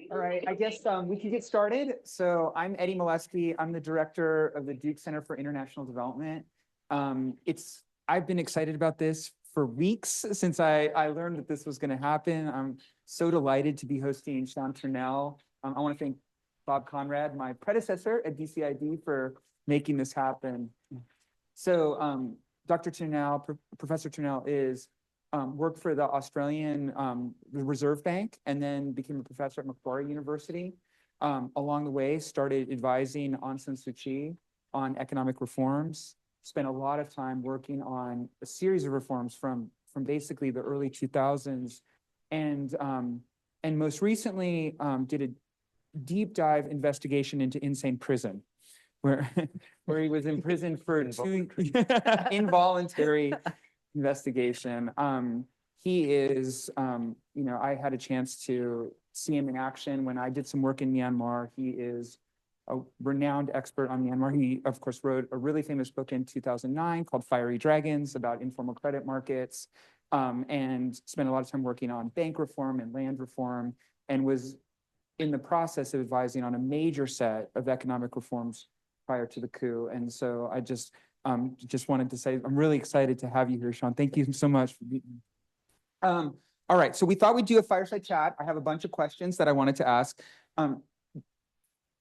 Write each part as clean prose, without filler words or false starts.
All right, I guess we can get started. So I'm Eddie Molesky. I'm the director of the Duke Center for International Development. I've been excited about this for weeks since I learned that this was going to happen. I'm so delighted to be hosting Sean Turnell. I want to thank Bob Conrad, my predecessor at DCID, for making this happen. So Dr. Turnell, Professor Turnell is worked for the Australian Reserve Bank and then became a professor at Macquarie University. Along the way, started advising Aung San Suu Kyi on economic reforms, spent a lot of time working on a series of reforms from basically the early 2000s. And most recently did a deep dive investigation into insane prison, where he was in prison for two involuntary investigation. He is, I had a chance to see him in action when I did some work in Myanmar. He is a renowned expert on Myanmar. He, of course, wrote a really famous book in 2009 called Fiery Dragons about informal credit markets, and spent a lot of time working on bank reform and land reform, and was in the process of advising on a major set of economic reforms prior to the coup. And so I just wanted to say, I'm really excited to have you here, Sean. Thank you so much for being here. All right, so we thought we'd do a fireside chat. I have a bunch of questions that I wanted to ask.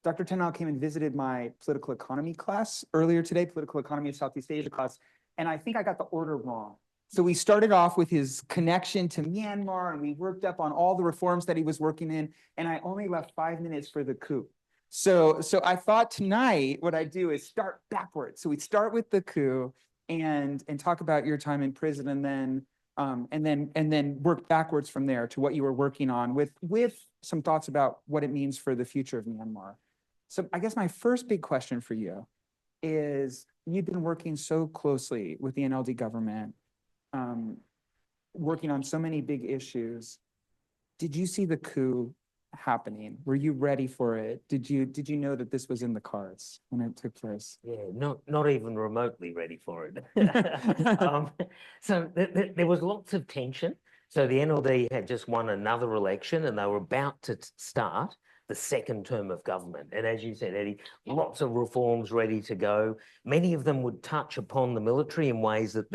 Dr. Turnell came and visited my political economy class earlier today, political economy of Southeast Asia class, and I think I got the order wrong. So we started off with his connection to Myanmar, and we worked up on all the reforms that he was working in, and I only left 5 minutes for the coup. So I thought tonight what I'd do is start backwards. So we'd start with the coup and talk about your time in prison, and then work backwards from there to what you were working on with some thoughts about what it means for the future of Myanmar. So I guess my first big question for you is, you've been working so closely with the NLD government, working on so many big issues. Did you see the coup happening? Were you ready for it? Did you know that this was in the cards when it took place? Yeah, not even remotely ready for it. So there was lots of tension. So the NLD had just won another election, and they were about to start the second term of government. And as you said, Eddie, lots of reforms ready to go. Many of them would touch upon the military in ways that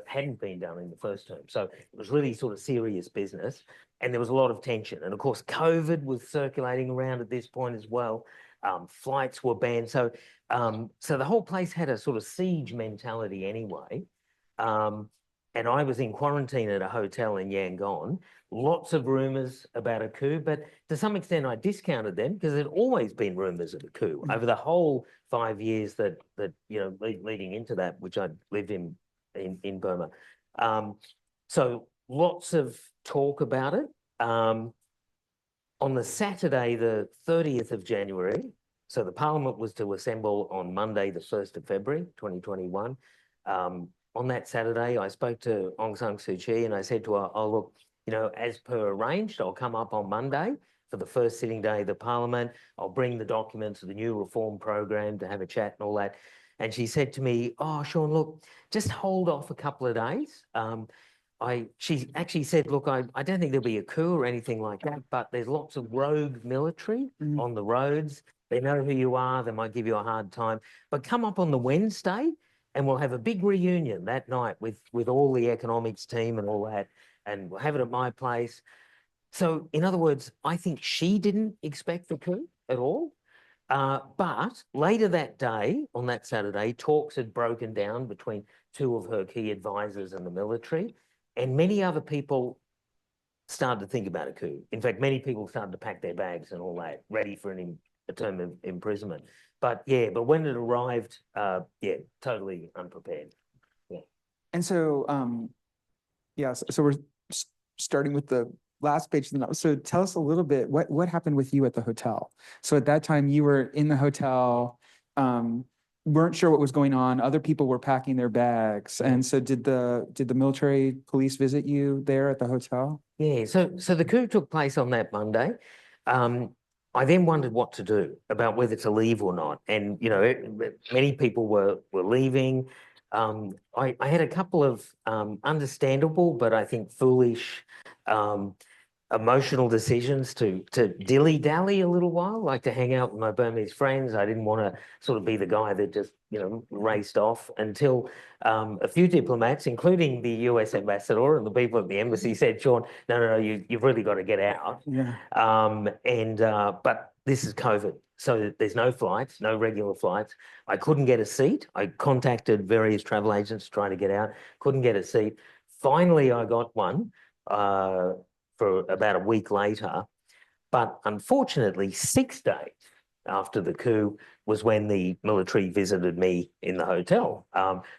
hadn't been done in the first term. So it was really sort of serious business, and there was a lot of tension. And of course, COVID was circulating around at this point as well. Flights were banned. So the whole place had a sort of siege mentality anyway. And I was in quarantine at a hotel in Yangon. Lots of rumors about a coup, but to some extent I discounted them because there'd always been rumors of a coup over the whole 5 years that leading into that, which I lived in Burma. So lots of talk about it. On the Saturday, the 30th of January, so the parliament was to assemble on Monday, the 1st of February, 2021. On that Saturday, I spoke to Aung San Suu Kyi and I said to her, oh, look, as per arranged, I'll come up on Monday for the first sitting day of the parliament. I'll bring the documents of the new reform program to have a chat and all that. And she said to me, oh, Sean, look, just hold off a couple of days. She actually said, look, I don't think there'll be a coup or anything like that, but there's lots of rogue military on the roads. They know who you are. They might give you a hard time. But come up on the Wednesday and we'll have a big reunion that night with all the economics team and all that. And we'll have it at my place. So in other words, I think she didn't expect the coup at all. But later that day, on that Saturday, talks had broken down between two of her key advisors in the military, and many other people started to think about a coup. In fact, many people started to pack their bags and all that, ready for a term of imprisonment. But when it arrived, totally unprepared. Yeah. And so, so we're starting with the last page. So tell us a little bit, what happened with you at the hotel? So at that time you were in the hotel, weren't sure what was going on. Other people were packing their bags. And so did the military police visit you there at the hotel? Yeah, so the coup took place on that Monday. I then wondered what to do about whether to leave or not. And, many people were leaving. I had a couple of understandable, but I think foolish emotional decisions to dilly-dally a little while, like to hang out with my Burmese friends. I didn't want to sort of be the guy that just, raced off until a few diplomats, including the US ambassador and the people at the embassy, said, Sean, no, you've really got to get out. Yeah. But this is COVID. So there's no flights, no regular flights. I couldn't get a seat. I contacted various travel agents trying to get out, couldn't get a seat. Finally, I got one for about a week later. But unfortunately, 6 days after the coup was when the military visited me in the hotel.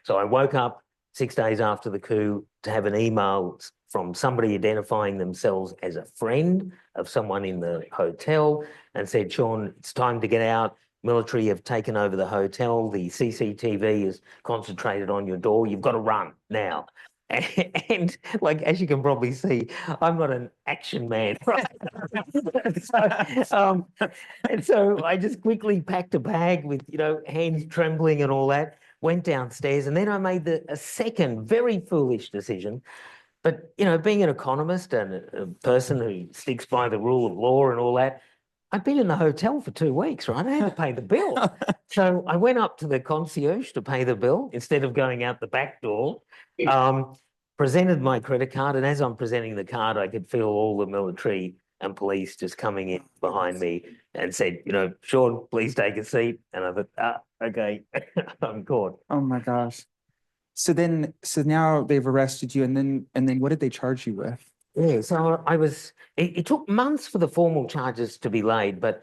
So I woke up 6 days after the coup to have an email from somebody identifying themselves as a friend of someone in the hotel and said, Sean, it's time to get out. Military have taken over the hotel. The CCTV is concentrated on your door. You've got to run now. And like, as you can probably see, I'm not an action man, right? And so I just quickly packed a bag with, hands trembling and all that, went downstairs, and then I made a second very foolish decision. But, being an economist and a person who sticks by the rule of law and all that, I'd been in the hotel for 2 weeks, right? I had to pay the bill. So I went up to the concierge to pay the bill instead of going out the back door, presented my credit card. And as I'm presenting the card, I could feel all the military and police just coming in behind me and said, Sean, please take a seat. And I thought, okay, I'm caught. Oh my gosh. So now they've arrested you, and then what did they charge you with? Yeah, so it took months for the formal charges to be laid, but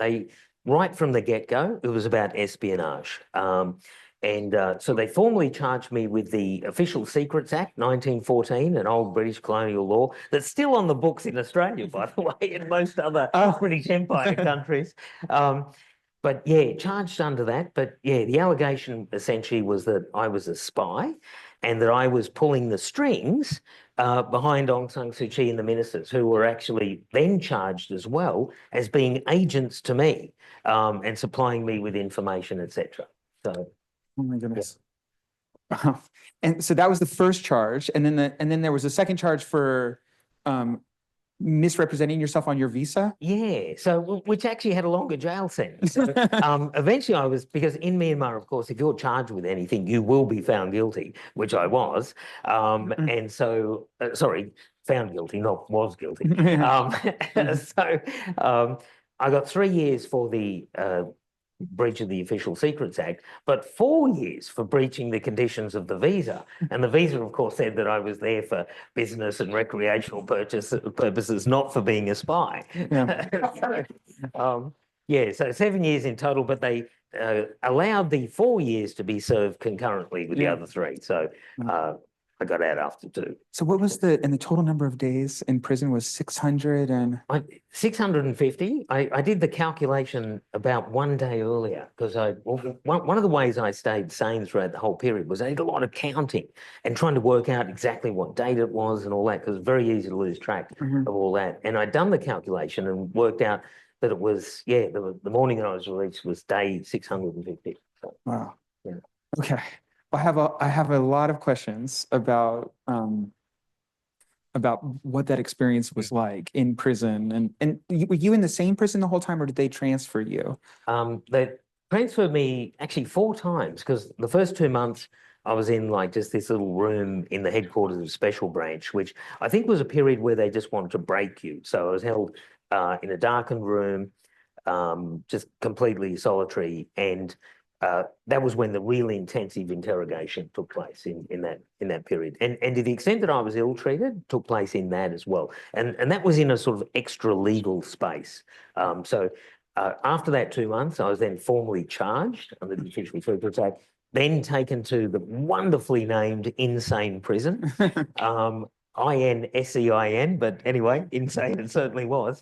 right from the get-go, it was about espionage. So they formally charged me with the Official Secrets Act, 1914, an old British colonial law that's still on the books in Australia, by the way, and most other British Empire countries. But yeah, charged under that. But yeah, the allegation essentially was that I was a spy and that I was pulling the strings behind Aung San Suu Kyi and the ministers, who were actually then charged as well as being agents to me and supplying me with information, etc. So, oh my goodness. Yeah. And so that was the first charge, and then there was a second charge for misrepresenting yourself on your visa. Yeah, so which actually had a longer jail sentence. So, eventually because in Myanmar, of course, if you're charged with anything, you will be found guilty, which I was. And so, sorry, found guilty, not was guilty. I got 3 years for the breach of the Official Secrets Act, but 4 years for breaching the conditions of the visa. And the visa, of course, said that I was there for business and recreational purposes, not for being a spy. Yeah. So 7 years in total, but they allowed the 4 years to be served concurrently with the other 3. So I got out after 2. So what was the total number of days in prison was 600 and 650. I did the calculation about 1 day earlier because one of the ways I stayed sane throughout the whole period was I did a lot of counting and trying to work out exactly what date it was and all that, because it's very easy to lose track of all that. And I'd done the calculation and worked out that it was, the morning that I was released was day 650. So, wow. Yeah. Okay. I have a lot of questions about what that experience was like in prison, and were you in the same prison the whole time, or did they transfer you? They transferred me actually 4 times, because the first 2 months I was in like just this little room in the headquarters of Special Branch, which I think was a period where they just wanted to break you. So I was held in a darkened room, just completely solitary, and that was when the really intensive interrogation took place in that period. And to the extent that I was ill-treated, took place in that as well. And that was in a sort of extra legal space. So after that 2 months, I was then formally charged under the Official Secrets Act, then taken to the wonderfully named insane prison. INSEIN, but anyway, insane it certainly was,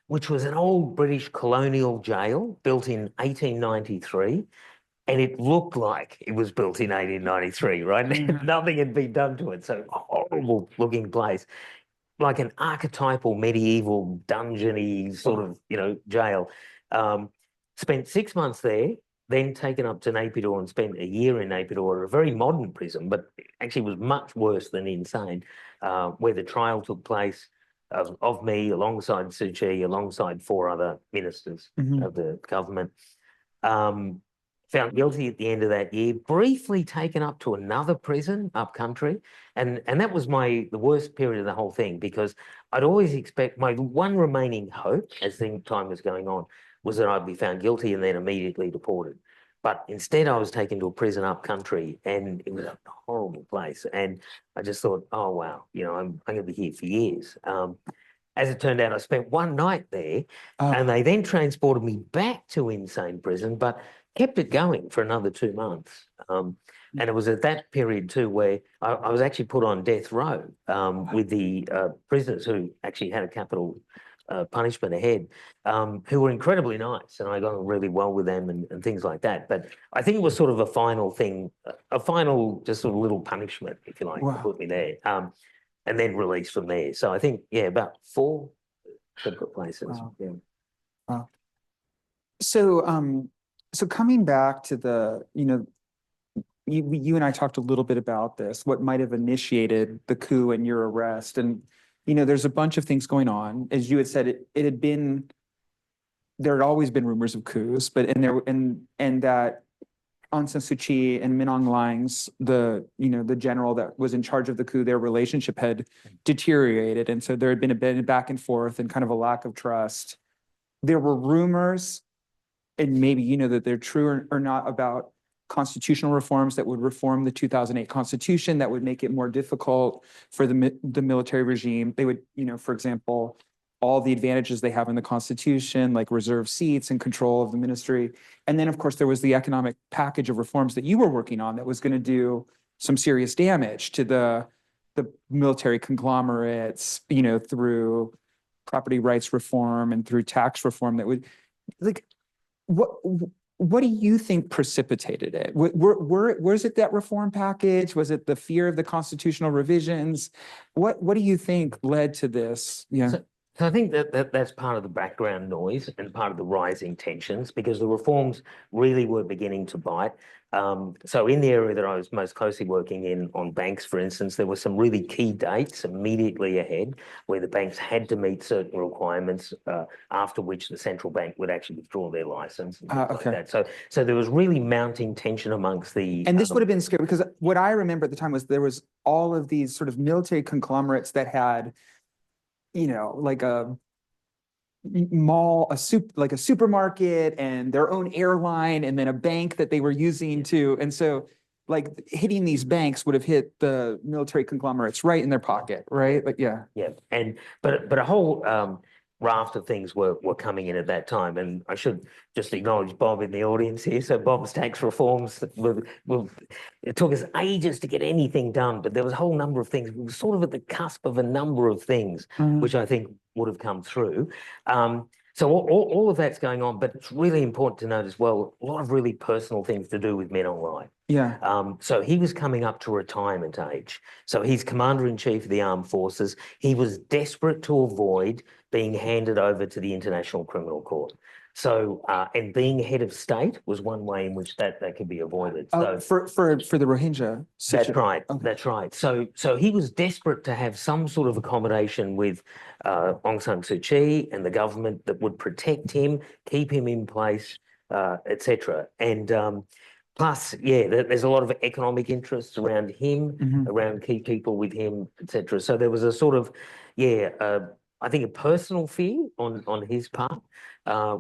which was an old British colonial jail built in 1893. And it looked like it was built in 1893, right? Nothing had been done to it. So horrible looking place, like an archetypal medieval dungeony sort of, jail. Spent 6 months there, then taken up to Naypyidaw and spent a year in Naypyidaw, a very modern prison, but actually was much worse than insane, where the trial took place. of me, alongside Suu Kyi, alongside 4 other ministers Mhm. of the government. Found guilty at the end of that year, briefly taken up to another prison up country. And that was the worst period of the whole thing, because I'd always expect my one remaining hope as time was going on was that I'd be found guilty and then immediately deported. But instead, I was taken to a prison up country, and it was a horrible place. And I just thought, oh, wow, I'm going to be here for years. As it turned out, I spent one night there, and they then transported me back to insane prison, but kept it going for another 2 months. And it was at that period too where I was actually put on death row with the prisoners who actually had a capital punishment ahead, who were incredibly nice, and I got on really well with them and things like that. But I think it was sort of a final thing, a final just sort of little punishment, if you like, to put me there. And then released from there. So I think, about 4 separate places. Wow. Yeah. Wow. So coming back to the, you and I talked a little bit about this, what might have initiated the coup and your arrest. And, there's a bunch of things going on. As you had said, there had always been rumors of coups, but and that Aung San Suu Kyi and Min Aung Hlaing's, the general that was in charge of the coup, their relationship had deteriorated. And so there had been a bit of back and forth and kind of a lack of trust. There were rumors, and maybe that they're true or not, about constitutional reforms that would reform the 2008 Constitution, that would make it more difficult for the military regime. They would, for example, all the advantages they have in the Constitution, like reserved seats and control of the ministry. And then, of course, there was the economic package of reforms that you were working on that was going to do some serious damage to the military conglomerates, through property rights reform and through tax reform that would, like, what do you think precipitated it? Was it that reform package? Was it the fear of the constitutional revisions? What do you think led to this? Yeah. So I think that's part of the background noise and part of the rising tensions, because the reforms really were beginning to bite. So in the area that I was most closely working in, on banks, for instance, there were some really key dates immediately ahead where the banks had to meet certain requirements, after which the central bank would actually withdraw their license and things like that. So there was really mounting tension amongst the... And this would have been scary, because what I remember at the time was there was all of these sort of military conglomerates that had, like a mall, like a supermarket, and their own airline, and then a bank that they were using too. And so, like, hitting these banks would have hit the military conglomerates right in their pocket, right? But yeah. But a whole raft of things were coming in at that time, and I should just acknowledge Bob in the audience here. So Bob's tax reforms it took us ages to get anything done, but there was a whole number of things. We were sort of at the cusp of a number of things, which I think would have come through. So all of that's going on, but it's really important to note as well, a lot of really personal things to do with Min Aung Hlaing. Yeah. So he was coming up to retirement age. So he's Commander-in-Chief of the Armed Forces. He was desperate to avoid being handed over to the International Criminal Court. So, and being head of state was one way in which that could be avoided. So for the Rohingya situation. That's right. Okay. That's right. So he was desperate to have some sort of accommodation with Aung San Suu Kyi and the government that would protect him, keep him in place, etc. And plus, there's a lot of economic interests around him, around key people with him, etc. So there was a sort of, I think a personal fear on his part,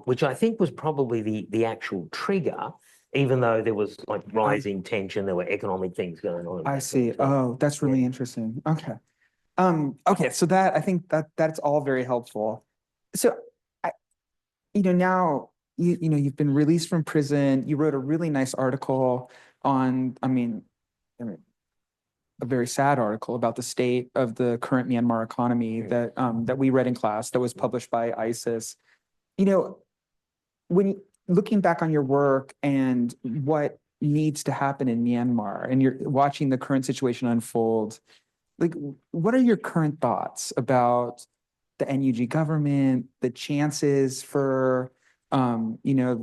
which I think was probably the actual trigger, even though there was like rising tension, there were economic things going on. I see. Oh, that's really interesting. Okay. Okay. So that, I think that's all very helpful. So now you've been released from prison. You wrote a really nice article on, a very sad article about the state of the current Myanmar economy that we read in class, that was published by ISIS. When looking back on your work and what needs to happen in Myanmar, and you're watching the current situation unfold, like, what are your current thoughts about the NUG government, the chances for, the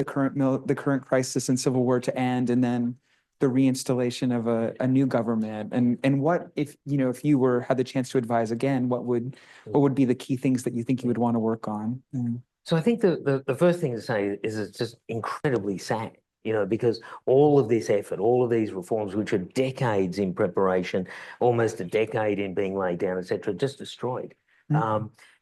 current crisis and civil war to end, and then the reinstallation of a new government? And what if, if you had the chance to advise again, what would be the key things that you think you would want to work on? So I think the first thing to say is it's just incredibly sad, because all of this effort, all of these reforms, which are decades in preparation, almost a decade in being laid down, et cetera, just destroyed.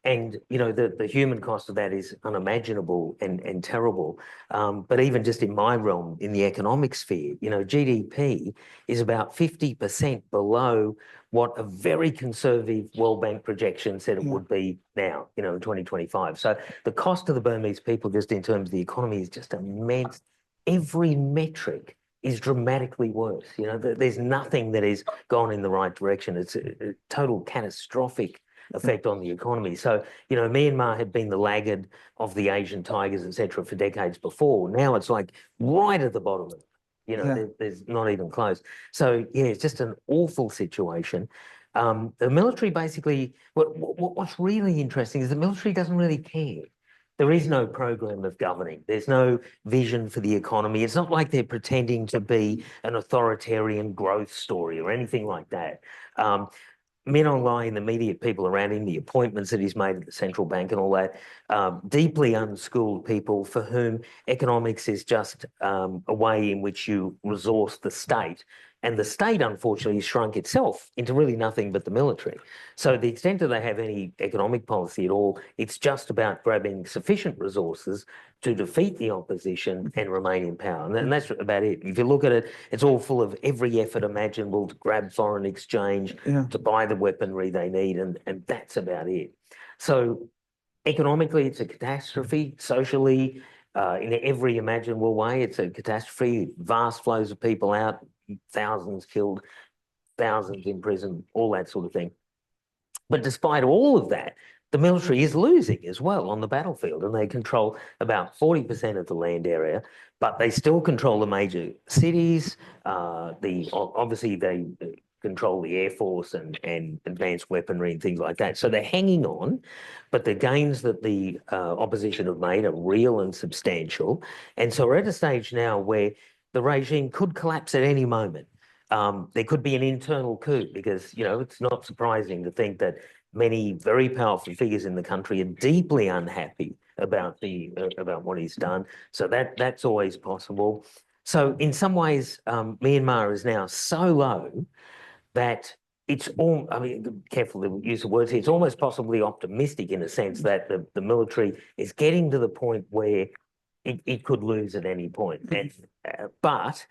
And the human cost of that is unimaginable and terrible. But even just in my realm, in the economic sphere, GDP is about 50% below what a very conservative World Bank projection said it would be now, in 2025. So the cost to the Burmese people, just in terms of the economy, is just immense. Every metric is dramatically worse. There's nothing that has gone in the right direction. It's a total catastrophic effect on the economy. So, Myanmar had been the laggard of the Asian tigers, et cetera, for decades before. Now it's like right at the bottom of it. There's not even close. So, yeah, it's just an awful situation. The military basically, what's really interesting is the military doesn't really care. There is no program of governing. There's no vision for the economy. It's not like they're pretending to be an authoritarian growth story or anything like that. Min Aung Hlaing and the immediate people around him, the appointments that he's made at the central bank and all that, deeply unschooled people for whom economics is just a way in which you resource the state. And the state, unfortunately, has shrunk itself into really nothing but the military. So the extent that they have any economic policy at all, it's just about grabbing sufficient resources to defeat the opposition and remain in power. And that's about it. If you look at it, it's all full of every effort imaginable to grab foreign exchange, to buy the weaponry they need, and that's about it. So economically, it's a catastrophe. Socially, in every imaginable way, it's a catastrophe. Vast flows of people out, thousands killed, thousands in prison, all that sort of thing. But despite all of that, the military is losing as well on the battlefield, and they control about 40% of the land area, but they still control the major cities. Obviously they control the Air Force and advanced weaponry and things like that. So they're hanging on, but the gains that the opposition have made are real and substantial. And so we're at a stage now where the regime could collapse at any moment. There could be an internal coup because, it's not surprising to think that many very powerful figures in the country are deeply unhappy about what he's done. So that's always possible. So in some ways, Myanmar is now so low that it's all, careful to use the words here, it's almost possibly optimistic in a sense that the military is getting to the point where it could lose at any point. But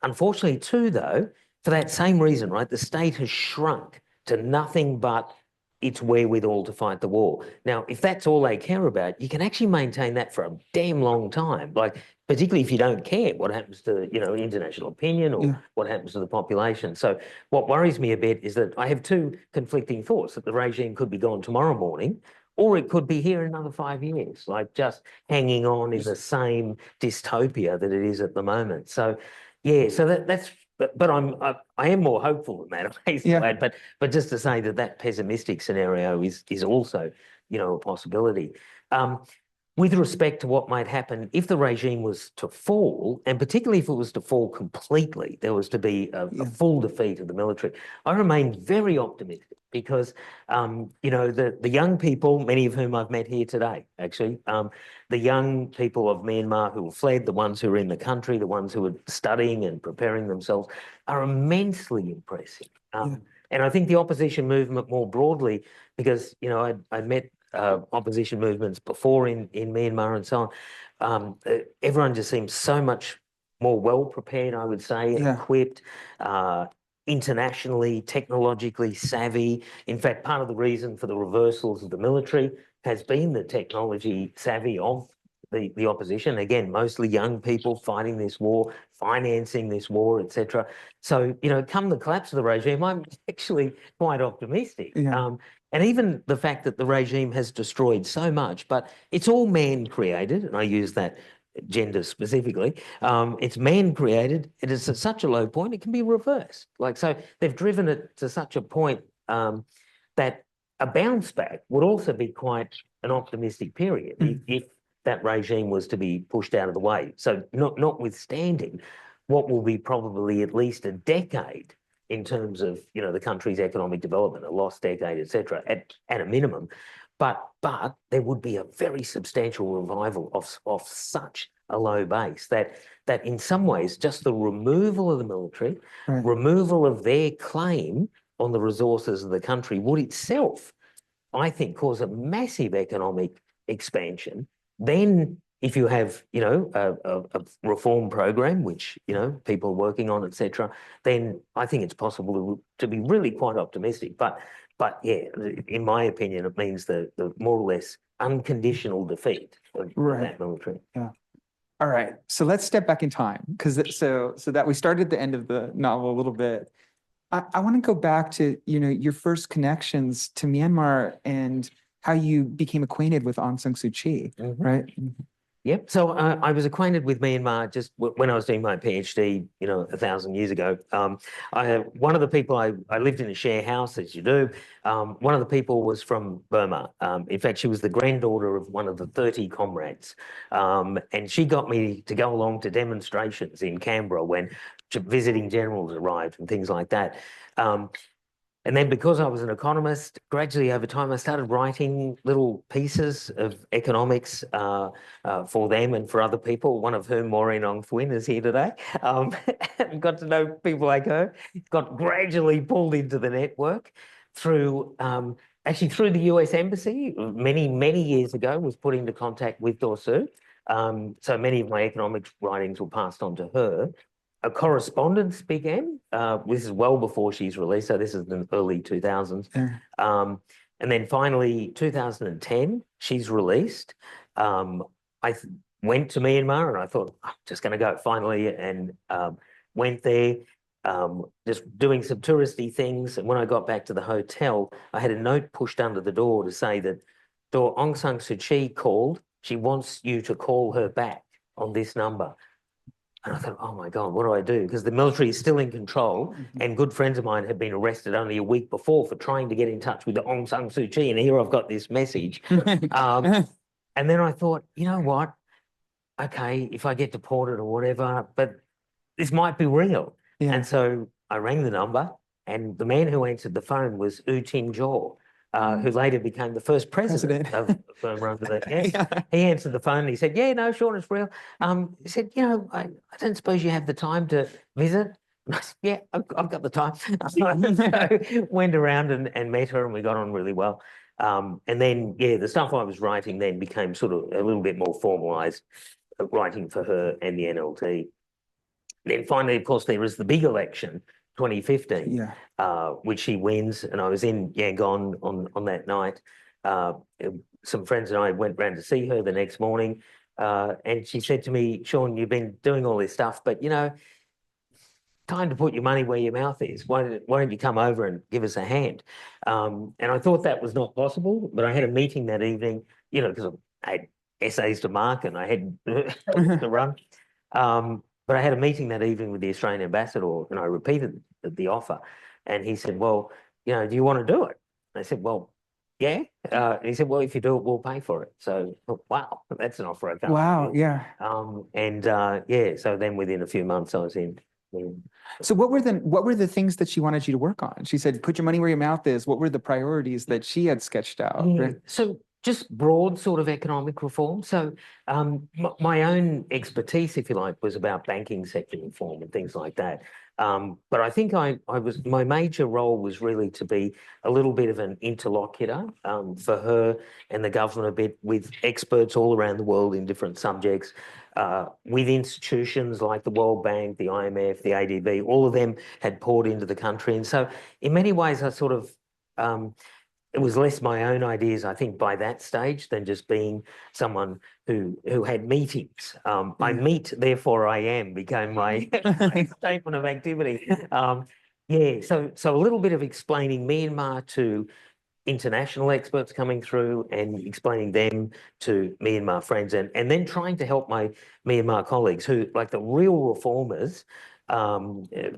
unfortunately too, though, for that same reason, right, the state has shrunk to nothing but its wherewithal to fight the war. Now, if that's all they care about, you can actually maintain that for a damn long time. Like, particularly if you don't care what happens to, international opinion or what happens to the population. So what worries me a bit is that I have two conflicting thoughts, that the regime could be gone tomorrow morning, or it could be here in another 5 years, like just hanging on in the same dystopia that it is at the moment. So, yeah, so that's. But I am more hopeful than that. But just to say that pessimistic scenario is also, a possibility. With respect to what might happen if the regime was to fall, and particularly if it was to fall completely, there was to be a full defeat of the military, I remain very optimistic because, the young people, many of whom I've met here today, actually, the young people of Myanmar who have fled, the ones who are in the country, the ones who are studying and preparing themselves, are immensely impressive. And I think the opposition movement more broadly, because, I met opposition movements before in Myanmar and so on. Everyone just seems so much more well prepared, I would say, and equipped, internationally, technologically savvy. In fact, part of the reason for the reversals of the military has been the technology savvy of the opposition. Again, mostly young people fighting this war, financing this war, etc. So, come the collapse of the regime, I'm actually quite optimistic. And even the fact that the regime has destroyed so much, but it's all man-created, and I use that gender specifically, it's man-created, it is at such a low point, it can be reversed. So they've driven it to such a point that a bounce back would also be quite an optimistic period if that regime was to be pushed out of the way. So notwithstanding what will be probably at least a decade in terms of, you know, the country's economic development, a lost decade, etc., at a minimum. But there would be a very substantial revival of such a low base that in some ways just the removal of the military, Right. removal of their claim on the resources of the country would itself, I think, cause a massive economic expansion. Then if you have, you know, a reform program, which, you know, people are working on, etc., then I think it's possible to be really quite optimistic. But yeah, in my opinion, it means the more or less unconditional defeat of that military. Yeah. All right. So let's step back in time, because so that we started at the end of the novel a little bit. I want to go back to, you know, your first connections to Myanmar and how you became acquainted with Aung San Suu Kyi, right? Yep. So I was acquainted with Myanmar just when I was doing my PhD, you know, 1,000 years ago. One of the people I lived in a share house, as you do. One of the people was from Burma. In fact, she was the granddaughter of one of the 30 comrades. And she got me to go along to demonstrations in Canberra when visiting generals arrived and things like that. And then because I was an economist, gradually over time, I started writing little pieces of economics for them and for other people, one of whom, Maureen Ong Thuyn, is here today. Got to know people like her. Got gradually pulled into the network through, actually through the US Embassy, many years ago, was put into contact with Dorsu. So many of my economics writings were passed on to her. A correspondence began. This is well before she's released, so this is in the early 2000s. And then finally, 2010, she's released. I went to Myanmar and I thought, I'm just going to go finally, and went there, just doing some touristy things. And when I got back to the hotel, I had a note pushed under the door to say that Aung San Suu Kyi called. She wants you to call her back on this number. And I thought, oh my God, what do I do? Because the military is still in control, and good friends of mine had been arrested only a week before for trying to get in touch with the Aung San Suu Kyi, and here I've got this message. And then I thought, you know what? Okay, if I get deported or whatever, but this might be real. Yeah. And so I rang the number, and the man who answered the phone was U Tin Jaw, who later became the first president of Burma under the. Yeah. He answered the phone and he said, yeah, no, Sean, it's real. He said, you know, I don't suppose you have the time to visit? And I said, yeah, I've got the time. So went around and met her, and we got on really well. And then, yeah, the stuff I was writing then became sort of a little bit more formalized, writing for her and the NLT. Then finally, of course, there was the big election, 2015, which she wins, and I was in Yangon on that night. Some friends and I went round to see her the next morning, and she said to me, Sean, you've been doing all this stuff, but, you know, time to put your money where your mouth is. Why don't you come over and give us a hand? And I thought that was not possible, but I had a meeting that evening, you know, because I had essays to mark and I had to run. But I had a meeting that evening with the Australian ambassador, and I repeated the offer. And he said, well, you know, do you want to do it? And I said, well, yeah. And he said, well, if you do it, we'll pay for it. So, wow, that's an offer I can't. Wow, yeah. Yeah, so then within a few months I was in. So what were the things that she wanted you to work on? She said, put your money where your mouth is. What were the priorities that she had sketched out? Right? So just broad sort of economic reform. So my own expertise, if you like, was about banking sector reform and things like that. But I think my major role was really to be a little bit of an interlocutor for her and the government a bit, with experts all around the world in different subjects, with institutions like the World Bank, the IMF, the ADB. All of them had poured into the country. And so in many ways I sort of, it was less my own ideas, I think, by that stage than just being someone who had meetings. I meet, therefore I am, became my statement of activity. Yeah, so a little bit of explaining Myanmar to international experts coming through and explaining them to Myanmar friends, and then trying to help my Myanmar colleagues who, like the real reformers,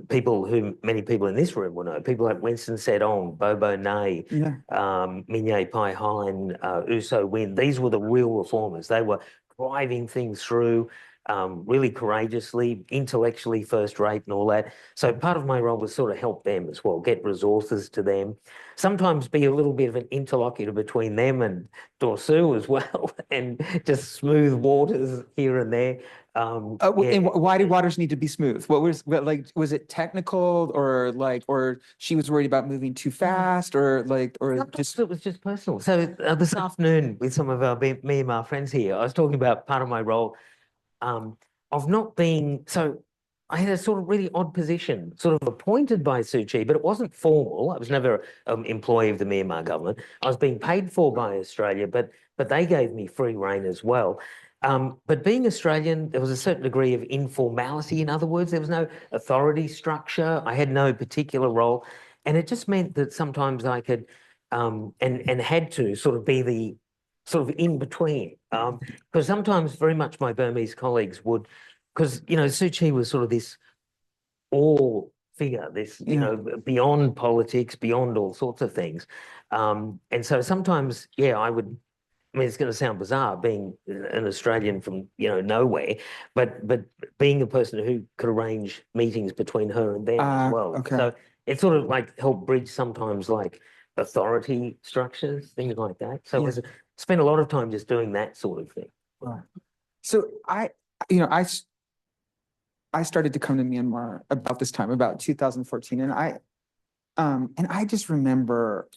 people who many people in this room will know, people like Winston Sedong, Bobo Nay, Minye Pai Hein, Uso Win. These were the real reformers. They were driving things through, really courageously, intellectually first rate and all that. So part of my role was sort of help them as well, get resources to them, sometimes be a little bit of an interlocutor between them and Dorsu as well, and just smooth waters here and there. And why did waters need to be smooth? Was it technical or she was worried about moving too fast or Sometimes just, it was just personal. So this afternoon with some of our Myanmar friends here, I was talking about part of my role of not being, so I had a sort of really odd position, sort of appointed by Suu Kyi, but it wasn't formal. I was never an employee of the Myanmar government. I was being paid for by Australia, but they gave me free rein as well. But being Australian, there was a certain degree of informality. In other words, there was no authority structure. I had no particular role. And it just meant that sometimes I could and had to sort of be the sort of in between. Because sometimes very much my Burmese colleagues would, because, you know, Suu Kyi was sort of this all figure, this, you know, beyond politics, beyond all sorts of things. And so sometimes, yeah, I mean, it's going to sound bizarre being an Australian from, you know, nowhere, but being a person who could arrange meetings between her and them as well. okay. So it sort of like helped bridge sometimes like authority structures, things like that. So Yeah. spent a lot of time just doing that sort of thing. So I started to come to Myanmar about this time, about 2014, and I just remember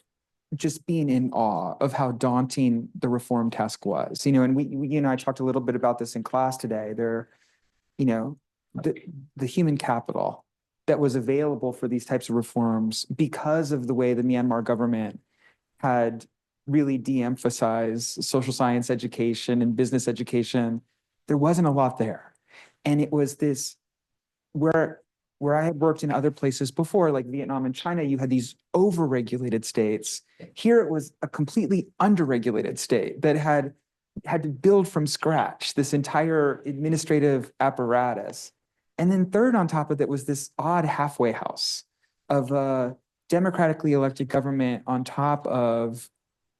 just being in awe of how daunting the reform task was, and we I talked a little bit about this in class today. The human capital that was available for these types of reforms because of the way the Myanmar government had really de-emphasized social science education and business education. There wasn't a lot there. And it was this where I had worked in other places before, like Vietnam and China, you had these over-regulated states. Here it was a completely under-regulated state that had to build from scratch this entire administrative apparatus. And then third on top of it was this odd halfway house of a democratically elected government on top of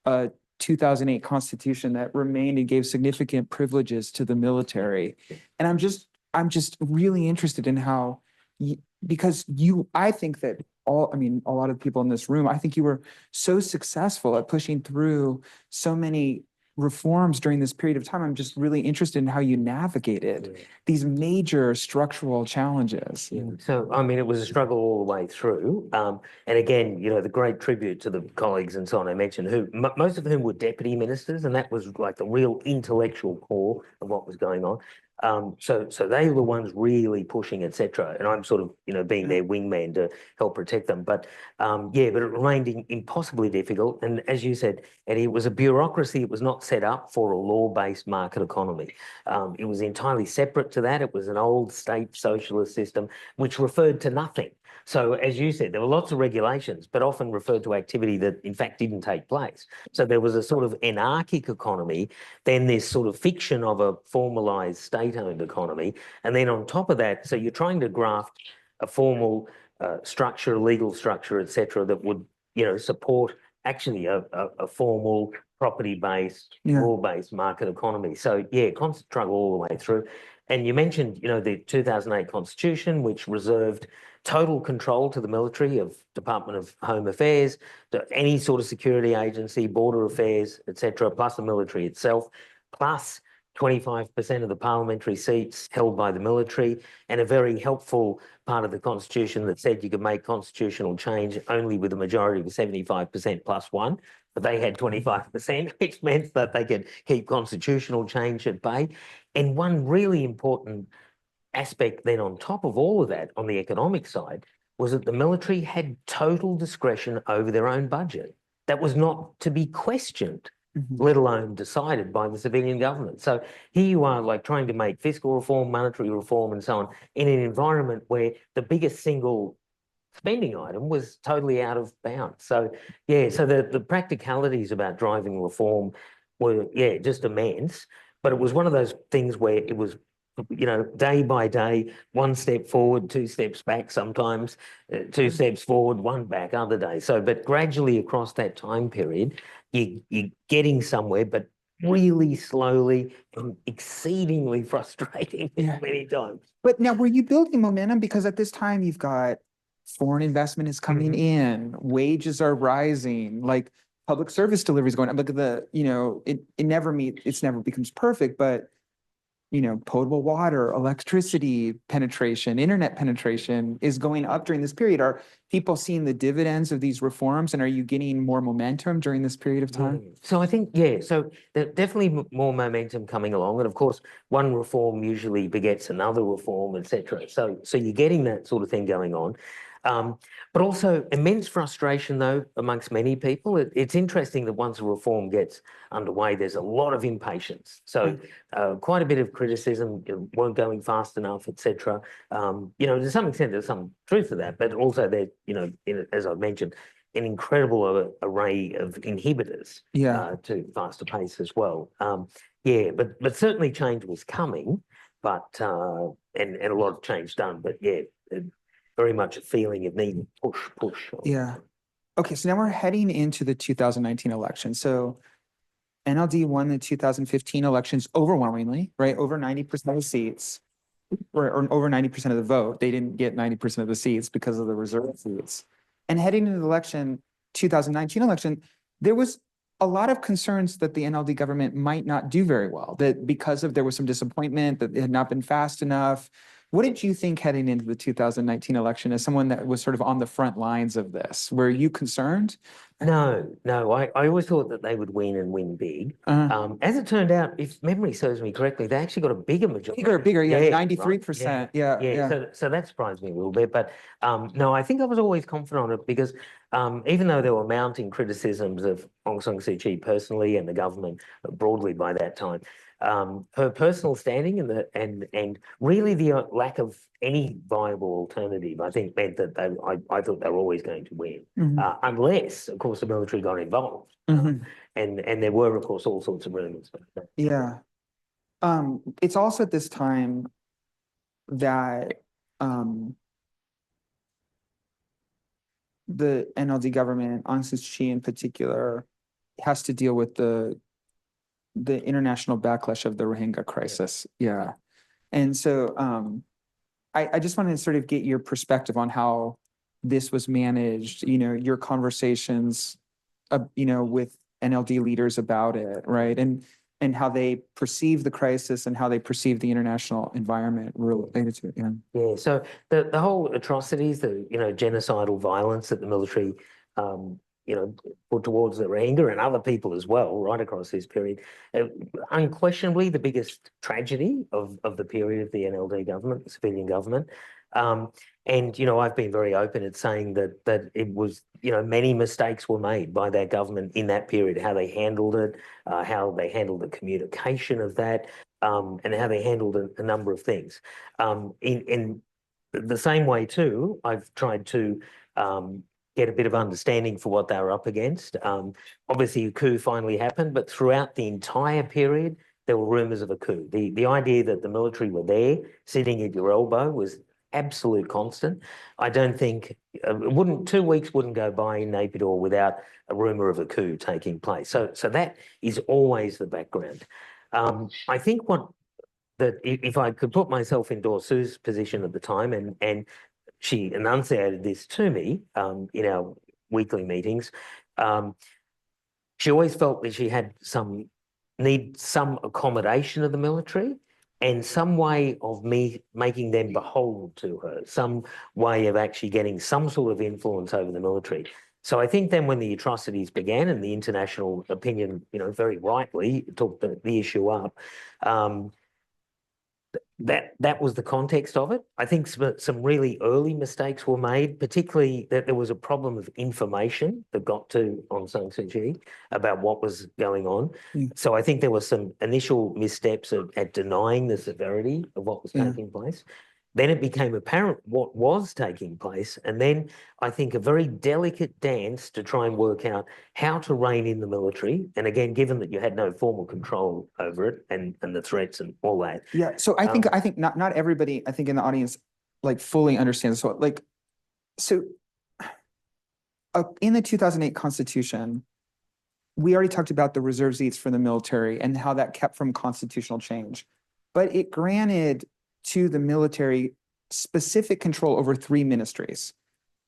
a 2008 constitution that remained and gave significant privileges to the military. And I'm just really interested in how, I think that a lot of people in this room, I think you were so successful at pushing through so many reforms during this period of time. I'm just really interested in how you navigated these major structural challenges. So, I mean, it was a struggle all the way through. And again, you know, the great tribute to the colleagues and so on I mentioned, who most of whom were deputy ministers, and that was like the real intellectual core of what was going on. So they were the ones really pushing, etc. And I'm sort of, you know, being their wingman to help protect them. But but it remained impossibly difficult. And as you said, Eddie, it was a bureaucracy. It was not set up for a law-based market economy. It was entirely separate to that. It was an old state socialist system which referred to nothing. So as you said, there were lots of regulations, but often referred to activity that in fact didn't take place. So there was a sort of anarchic economy, then this sort of fiction of a formalized state-owned economy. And then on top of that, so you're trying to graft a formal structure, legal structure, et cetera, that would, you know, support actually a formal property-based, law-based market economy. So yeah, constant struggle all the way through. And you mentioned, you know, the 2008 Constitution, which reserved total control to the military of Department of Home Affairs, to any sort of security agency, border affairs, etc., plus the military itself, plus 25% of the parliamentary seats held by the military, and a very helpful part of the Constitution that said you could make constitutional change only with a majority of 75% plus one. But they had 25%, which meant that they could keep constitutional change at bay. And one really important aspect then on top of all of that, on the economic side, was that the military had total discretion over their own budget. That was not to be questioned, let alone decided by the civilian government. So here you are, like trying to make fiscal reform, monetary reform, and so on, in an environment where the biggest single spending item was totally out of bounds. So yeah, so the practicalities about driving reform were, yeah, just immense. But it was one of those things where it was, you know, day by day, one step forward, two steps back, sometimes two steps forward, one back other days. So, but gradually across that time period, you're getting somewhere, but really slowly and exceedingly frustrating many times. But now, were you building momentum? Because at this time, you've got foreign investment is coming in, wages are rising, like public service delivery is going up. Look at the, it's never becomes perfect, but potable water, electricity penetration, internet penetration is going up during this period. Are people seeing the dividends of these reforms, and are you getting more momentum during this period of time? Yeah. So I think, so there's definitely more momentum coming along. And of course, one reform usually begets another reform, etc. So you're getting that sort of thing going on. But also immense frustration, though, amongst many people. It's interesting that once a reform gets underway, there's a lot of impatience. So quite a bit of criticism, weren't going fast enough, etc. To some extent, there's some truth to that, but also there, as I've mentioned, an incredible array of inhibitors to faster pace as well. But certainly change was coming, but and a lot of change done. But very much a feeling of needing push. Yeah. Okay, so now we're heading into the 2019 election. So NLD won the 2015 elections overwhelmingly, right? Over 90% of the seats, or over 90% of the vote. They didn't get 90% of the seats because of the reserve seats. And heading into the election, 2019 election, there was a lot of concerns that the NLD government might not do very well, that because of there was some disappointment that it had not been fast enough. What did you think heading into the 2019 election as someone that was sort of on the front lines of this? Were you concerned? No. I always thought that they would win and win big. As it turned out, if memory serves me correctly, they actually got a bigger majority. Bigger, 93%. Right? So that surprised me a little bit. But no, I think I was always confident on it because even though there were mounting criticisms of Aung San Suu Kyi personally and the government broadly by that time, her personal standing and really the lack of any viable alternative, I think, meant that I thought they were always going to win, unless, of course, the military got involved. And there were, of course, all sorts of rumors. Yeah. It's also at this time that the NLD government, Aung San Suu Kyi in particular, has to deal with the international backlash of the Rohingya crisis. Yeah. And so I just wanted to sort of get your perspective on how this was managed, your conversations, with NLD leaders about it, right? And how they perceive the crisis and how they perceive the international environment related to it. Yeah. So the whole atrocities, the genocidal violence that the military put towards the Rohingya and other people as well, right across this period, unquestionably the biggest tragedy of the period of the NLD government, the civilian government. And I've been very open at saying that it was, many mistakes were made by that government in that period, how they handled it, how they handled the communication of that, and how they handled a number of things. In the same way too, I've tried to get a bit of understanding for what they were up against. Obviously, a coup finally happened, but throughout the entire period, there were rumors of a coup. The idea that the military were there, sitting at your elbow, was absolute constant. I don't think 2 weeks wouldn't go by in Naypyidaw without a rumor of a coup taking place. So that is always the background. I think if I could put myself in Daw Sue's position at the time, and she enunciated this to me in our weekly meetings, she always felt that she had some accommodation of the military and some way of me making them beholden to her, some way of actually getting some sort of influence over the military. So I think then when the atrocities began and the international opinion, very rightly took the issue up, that was the context of it. I think some really early mistakes were made, particularly that there was a problem of information that got to Aung San Suu Kyi about what was going on. So I think there were some initial missteps at denying the severity of what was taking place. Then it became apparent what was taking place. And then I think a very delicate dance to try and work out how to rein in the military. And again, given that you had no formal control over it and the threats and all that. Yeah. So I think not everybody, I think in the audience, fully understands. So in the 2008 Constitution, we already talked about the reserve seats for the military and how that kept from constitutional change. But it granted to the military specific control over three ministries: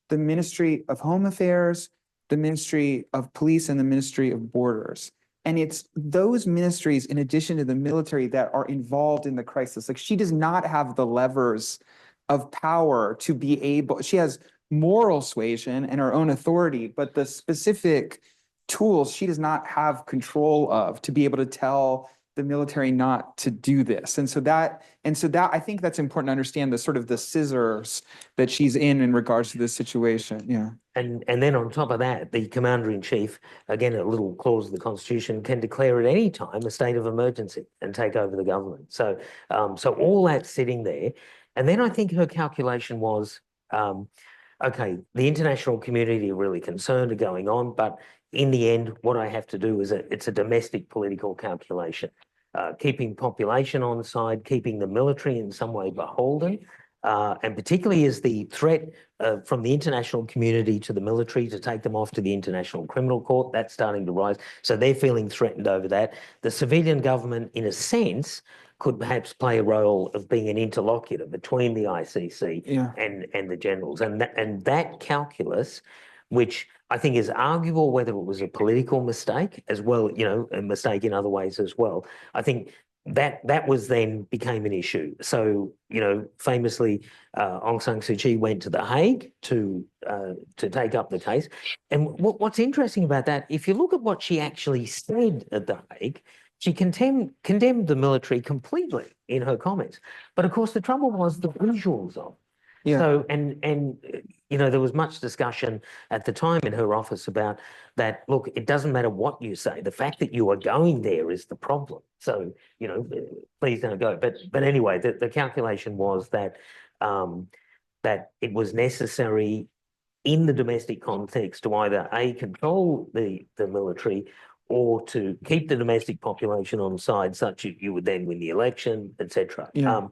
the Ministry of Home Affairs, the Ministry of Police, and the Ministry of Borders. And it's those ministries, in addition to the military, that are involved in the crisis. Like, she does not have the levers of power to be able, she has moral suasion and her own authority, but the specific tools she does not have control of to be able to tell the military not to do this. And so that I think that's important to understand, the sort of the scissors that she's in regards to this situation. Yeah. And then on top of that, the commander-in-chief, again, a little clause of the Constitution, can declare at any time a state of emergency and take over the government. So, so all that's sitting there. And then I think her calculation was, okay, the international community are really concerned are going on, but in the end, what I have to do is it's a domestic political calculation, keeping population on side, keeping the military in some way beholden, and particularly as the threat from the international community to the military to take them off to the International Criminal Court, that's starting to rise. So they're feeling threatened over that. The civilian government, in a sense, could perhaps play a role of being an interlocutor between the ICC and the generals. And that calculus, which I think is arguable whether it was a political mistake as well, you know, a mistake in other ways as well. I think that was then became an issue. So, you know, famously, Aung San Suu Kyi went to The Hague to take up the case. And what's interesting about that, if you look at what she actually said at The Hague, she condemned the military completely in her comments. But of course, the trouble was the visuals of it. Yeah. So, and you know, there was much discussion at the time in her office about that. Look, it doesn't matter what you say. The fact that you are going there is the problem. So, you know, please don't go. But anyway, the calculation was that that it was necessary in the domestic context to either control the military or to keep the domestic population on side such that you would then win the election, etc. Yeah.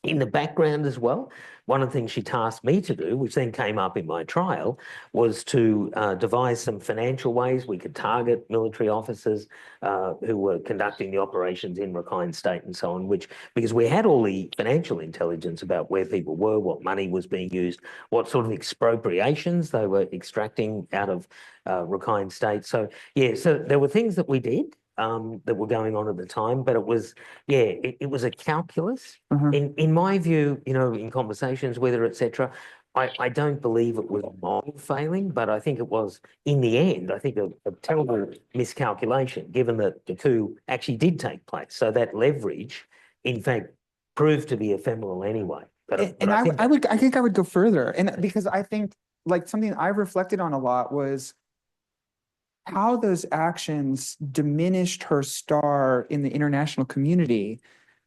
In the background as well, one of the things she tasked me to do, which then came up in my trial, was to devise some financial ways we could target military officers who were conducting the operations in Rakhine State and so on, because we had all the financial intelligence about where people were, what money was being used, what sort of expropriations they were extracting out of Rakhine State. So, yeah, so there were things that we did that were going on at the time, but it was, yeah, it was a calculus. In my view, you know, in conversations with her, etc., I don't believe it was moral failing, but I think it was, in the end, I think a terrible miscalculation, given that the coup actually did take place. So that leverage, in fact, proved to be ephemeral anyway. But I think I would go further, and because I think, like, something I've reflected on a lot was how those actions diminished her star in the international community,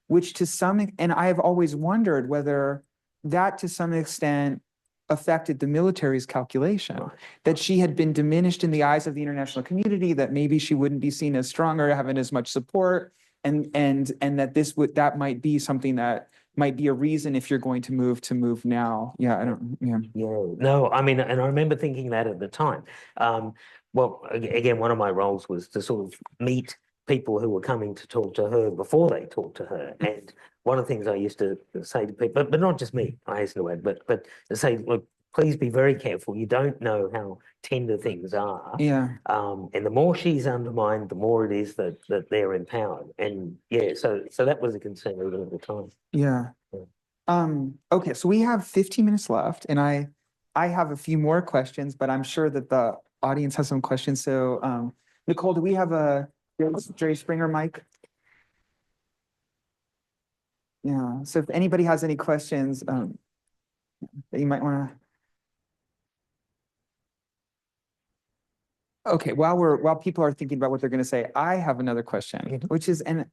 which to some, and I've always wondered whether that to some extent affected the military's calculation, that she had been diminished in the eyes of the international community, that maybe she wouldn't be seen as strong or having as much support, and that that might be something that might be a reason, if you're going to move now. Yeah, I don't, yeah. Yeah, no, I mean, and I remember thinking that at the time. Well, again, one of my roles was to sort of meet people who were coming to talk to her before they talked to her. And one of the things I used to say to people, but not just me, I hasten to add, but to say, look, please be very careful. You don't know how tender things are. Yeah. And the more she's undermined, the more it is that they're empowered. And yeah, so that was a concern even at the time. Yeah. Okay, so we have 15 minutes left, and I have a few more questions, but I'm sure that the audience has some questions. So, Nicole, do we have a Jerry Springer mic? Yeah, so if anybody has any questions that you might want to. Okay, while people are thinking about what they're going to say, I have another question, which is, and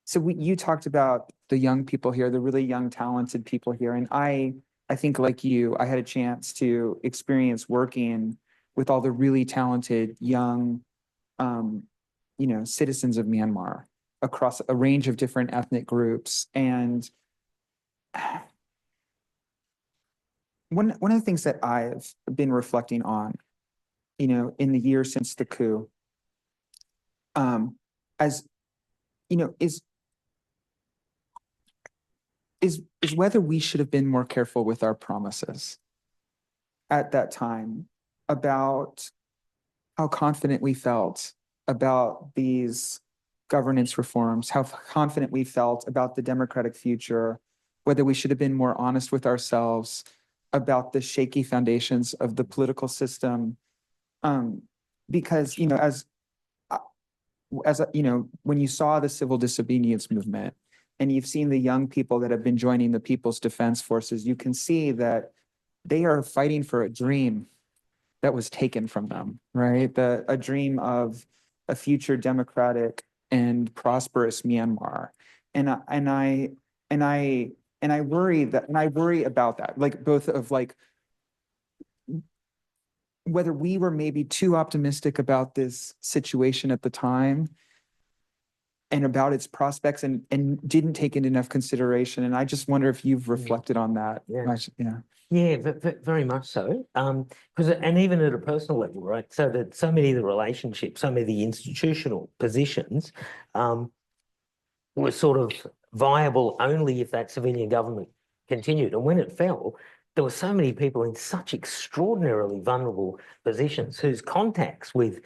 so you talked about the young people here, the really young, talented people here, and I think, like you, I had a chance to experience working with all the really talented young, you know, citizens of Myanmar across a range of different ethnic groups. And one of the things that I've been reflecting on, you know, in the years since the coup, as, you know, is whether we should have been more careful with our promises at that time about how confident we felt about these governance reforms, how confident we felt about the democratic future, whether we should have been more honest with ourselves about the shaky foundations of the political system. Because, you know, you know, when you saw the civil disobedience movement and you've seen the young people that have been joining the People's Defense Forces, you can see that they are fighting for a dream that was taken from them, right? A dream of a future democratic and prosperous Myanmar. And I worry about that, like both of like whether we were maybe too optimistic about this situation at the time and about its prospects and didn't take into enough consideration. And I just wonder if you've reflected on that. Yeah. Yeah. Yeah, very much so. Because and even at a personal level, right? So that so many of the relationships, so many of the institutional positions were sort of viable only if that civilian government continued. And when it fell, there were so many people in such extraordinarily vulnerable positions whose contacts with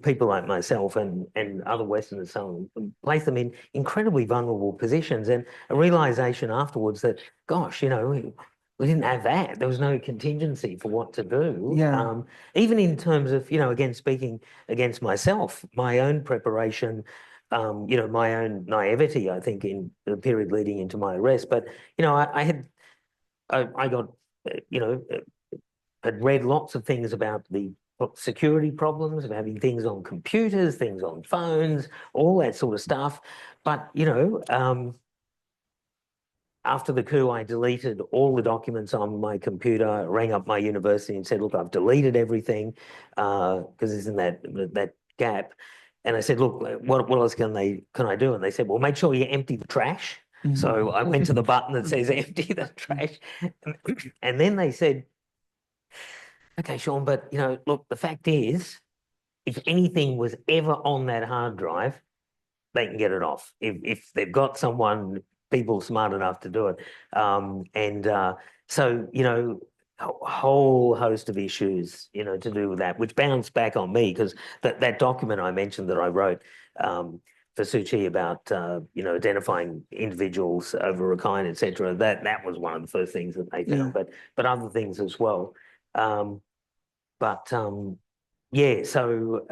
people like myself and other Westerners so on placed them in incredibly vulnerable positions. And a realization afterwards that, gosh, you know, we didn't have that. There was no contingency for what to do. Yeah. Even in terms of, you know, again, speaking against myself, my own preparation, you know, my own naivety, I think, in the period leading into my arrest. But, you know, I got, you know, had read lots of things about the security problems of having things on computers, things on phones, all that sort of stuff. But, you know, after the coup, I deleted all the documents on my computer, rang up my university and said, look, I've deleted everything because there's in that gap. And I said, look, what else can I do? And they said, well, make sure you empty the trash. So I went to the button that says empty the trash. And then they said, okay, Sean, but you know, look, the fact is, if anything was ever on that hard drive, they can get it off. If they've got someone, people smart enough to do it. So, you know, a whole host of issues, you know, to do with that, which bounced back on me because that document I mentioned that I wrote for Suu Kyi about, you know, identifying individuals over Rakhine, et cetera, that was one of the first things that they found, but other things as well. Yeah, so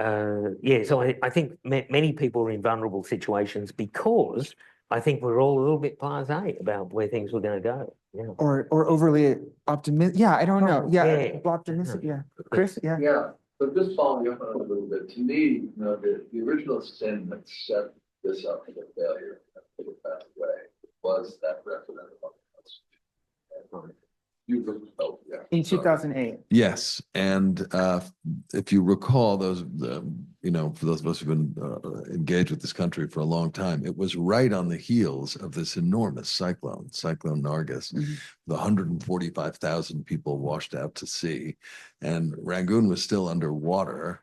I think many people are in vulnerable situations because I think we're all a little bit blasé about where things were going to go. Yeah. Or overly optimistic. Yeah, I don't know. Oh, Yeah, yeah. optimistic. Yeah, Chris. Yeah. Yeah, but just following up on it a little bit, to me, you know, the original sin that set this up for the failure that put it that way was that referendum on the Constitution. In 2008. Yes, and if you recall, those you know, for those of us who've been engaged with this country for a long time, it was right on the heels of this enormous Cyclone Nargis, the 145,000 people washed out to sea, and Rangoon was still underwater,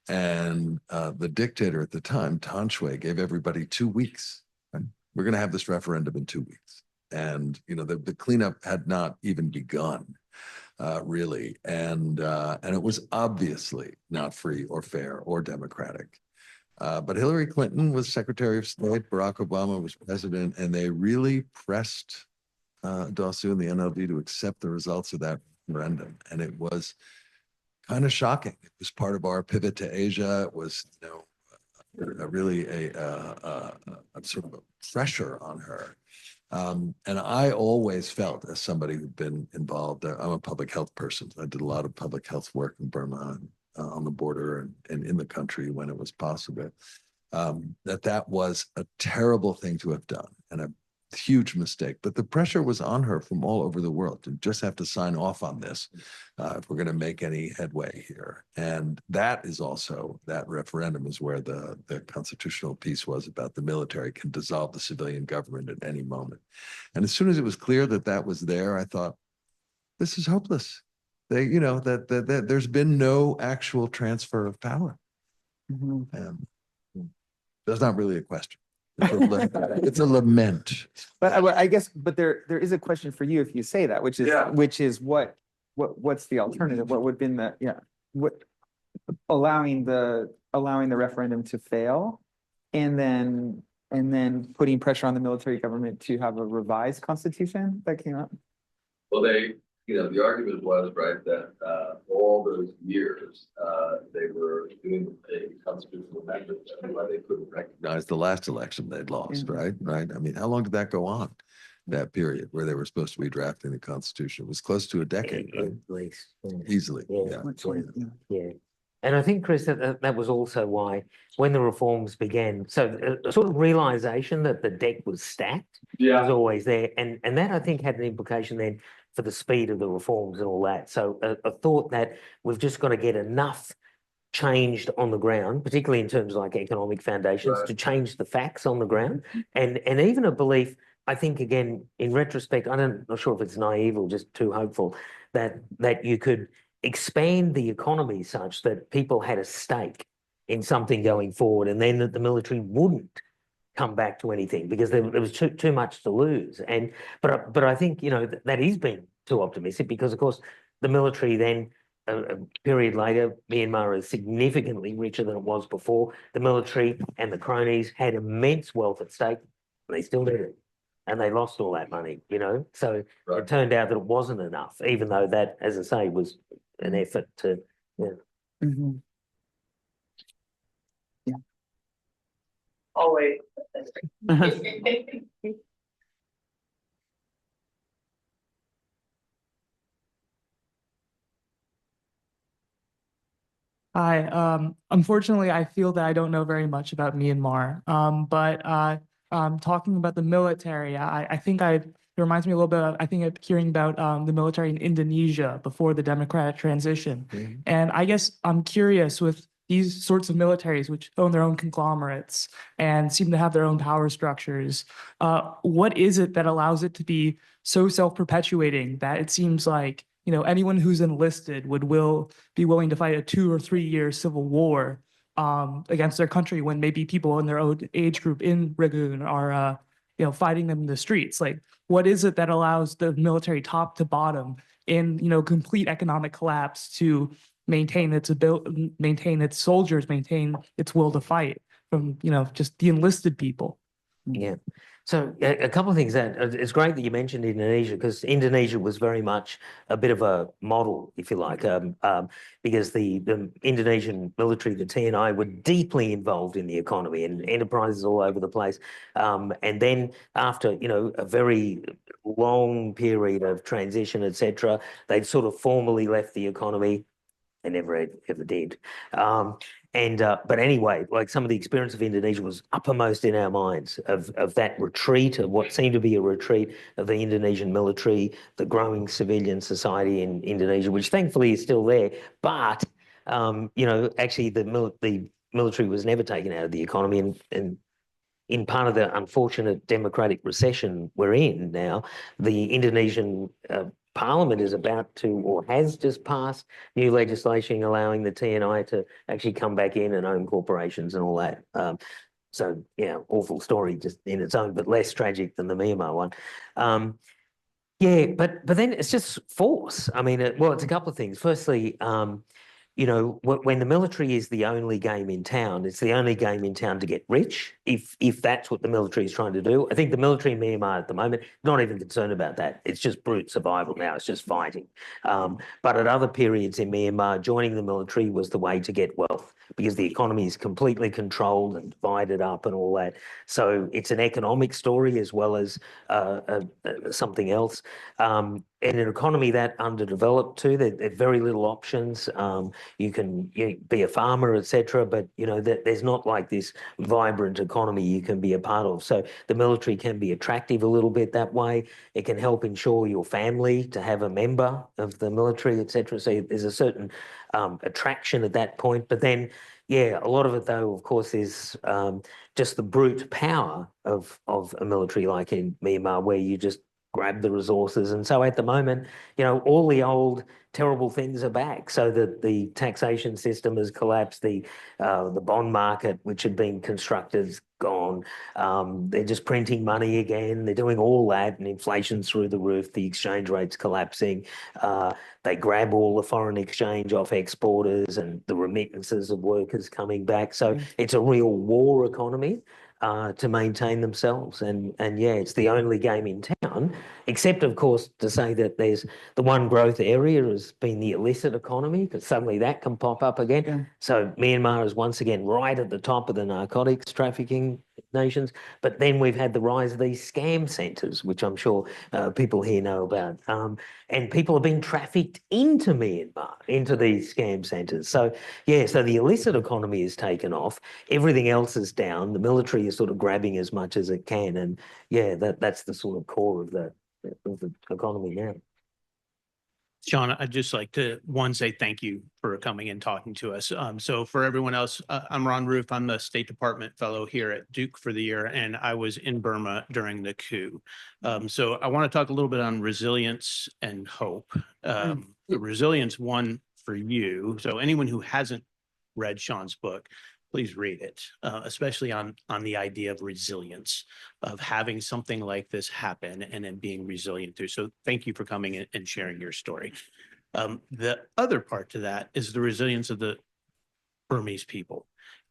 and the dictator at the time, Tan Shwe, gave everybody 2 weeks. Right? We're going to have this referendum in 2 weeks. And, you know, the cleanup had not even begun, really. And it was obviously not free or fair or democratic. But Hillary Clinton was Secretary of State, Barack Obama was president, and they really pressed Daw Suu and the NLD to accept the results of that referendum. And it was kind of shocking. It was part of our pivot to Asia. It was, you know, really a sort of a pressure on her. And I always felt, as somebody who'd been involved, I'm a public health person. I did a lot of public health work in Burma, on the border and in the country when it was possible, that was a terrible thing to have done and a huge mistake. But the pressure was on her from all over the world to just have to sign off on this if we're going to make any headway here. And that is also, that referendum is where the constitutional piece was about the military can dissolve the civilian government at any moment. And as soon as it was clear that that was there, I thought, this is hopeless. They, you know, that there's been no actual transfer of power. That's not really a question. It's a lament. But I guess, but there is a question for you if you say that, which is, Yeah. what's the alternative? What would have been the, yeah, what, allowing the referendum to fail and then putting pressure on the military government to have a revised constitution that came up? Well, the argument was, right, that all those years, they were doing a constitutional amendment, that's why they couldn't recognize. The last election they'd lost, Yeah. right? I mean, how long did that go on? That period where they were supposed to be drafting the Constitution? It was close to a decade, right? At least. Easily, Yeah. yeah. Yeah. And I think, Chris, that was also why when the reforms began, so a sort of realization that the deck was stacked was always there. And that I think had an implication then for the speed of the reforms and all that. So a thought that we've just got to get enough changed on the ground, particularly in terms of like economic foundations, Right. to change the facts on the ground. And even a belief, I think, again, in retrospect, I'm not sure if it's naive or just too hopeful, that you could expand the economy such that people had a stake in something going forward, and then that the military wouldn't come back to anything because there was too much to lose. And but I think, you know, that is being too optimistic because, of course, the military then a period later, Myanmar is significantly richer than it was before. The military and the cronies had immense wealth at stake. They still did it. And they lost all that money, you know. So Right. it turned out that it wasn't enough, even though that, as I say, was an effort to, Mhm. Oh, wait. Hi, unfortunately, I feel that I don't know very much about Myanmar. Talking about the military, I think it reminds me a little bit of, I think of hearing about the military in Indonesia before the democratic transition. Mhm. And I guess I'm curious with these sorts of militaries, which own their own conglomerates and seem to have their own power structures, what is it that allows it to be so self-perpetuating that it seems like, you know, anyone who's enlisted will be willing to fight a 2 or 3 year civil war against their country when maybe people in their own age group in Rangoon are, you know, fighting them in the streets? Like, what is it that allows the military top to bottom in, you know, complete economic collapse to maintain its ability, maintain its soldiers, maintain its will to fight from, you know, just the enlisted people? Yeah. So a couple of things that it's great that you mentioned Indonesia, because Indonesia was very much a bit of a model, if you like, because the Indonesian military, the TNI, were deeply involved in the economy and enterprises all over the place. And then after, you know, a very long period of transition, etc., they'd sort of formally left the economy. They never ever did. But anyway, like some of the experience of Indonesia was uppermost in our minds of that retreat, of what seemed to be a retreat of the Indonesian military, the growing civilian society in Indonesia, which thankfully is still there. But, you know, actually the military was never taken out of the economy, and in part of the unfortunate democratic recession we're in now, the Indonesian Parliament is about to, or has just passed new legislation allowing the TNI to actually come back in and own corporations and all that. So, yeah, awful story just in its own, but less tragic than the Myanmar one. Yeah, but then it's just force. I mean, well, it's a couple of things. Firstly, you know, when the military is the only game in town, it's the only game in town to get rich, if that's what the military is trying to do. I think the military in Myanmar at the moment, not even concerned about that. It's just brute survival now. It's just fighting. But at other periods in Myanmar, joining the military was the way to get wealth because the economy is completely controlled and divided up and all that. So it's an economic story as well as something else. In an economy that underdeveloped too, there are very little options. You can be a farmer, etc., but you know there's not like this vibrant economy you can be a part of. So the military can be attractive a little bit that way. It can help ensure your family to have a member of the military, etc. So there's a certain attraction at that point. But then, yeah, a lot of it though, of course, is just the brute power of a military like in Myanmar, where you just grab the resources. And so at the moment, you know, all the old terrible things are back. So that the taxation system has collapsed, the bond market, which had been constructed, is gone. They're just printing money again. They're doing all that, and inflation's through the roof. The exchange rate's collapsing. They grab all the foreign exchange off exporters and the remittances of workers coming back. So it's a real war economy to maintain themselves. And yeah, it's the only game in town, except of course to say that there's the one growth area has been the illicit economy, because suddenly that can pop up again. Yeah. So Myanmar is once again right at the top of the narcotics trafficking nations. But then we've had the rise of these scam centres, which I'm sure people here know about. And people have been trafficked into Myanmar, into these scam centres. So yeah, so the illicit economy is taken off. Everything else is down. The military is sort of grabbing as much as it can. And yeah, that's the sort of core of the economy now. Sean, I'd just like to, say thank you for coming and talking to us. So for everyone else, I'm Ron Roof. I'm the State Department fellow here at Duke for the year, and I was in Burma during the coup. So I want to talk a little bit on resilience and hope. The resilience one for you. So anyone who hasn't read Sean's book, please read it, especially on the idea of resilience, of having something like this happen and then being resilient through. So thank you for coming and sharing your story. The other part to that is the resilience of the Burmese people.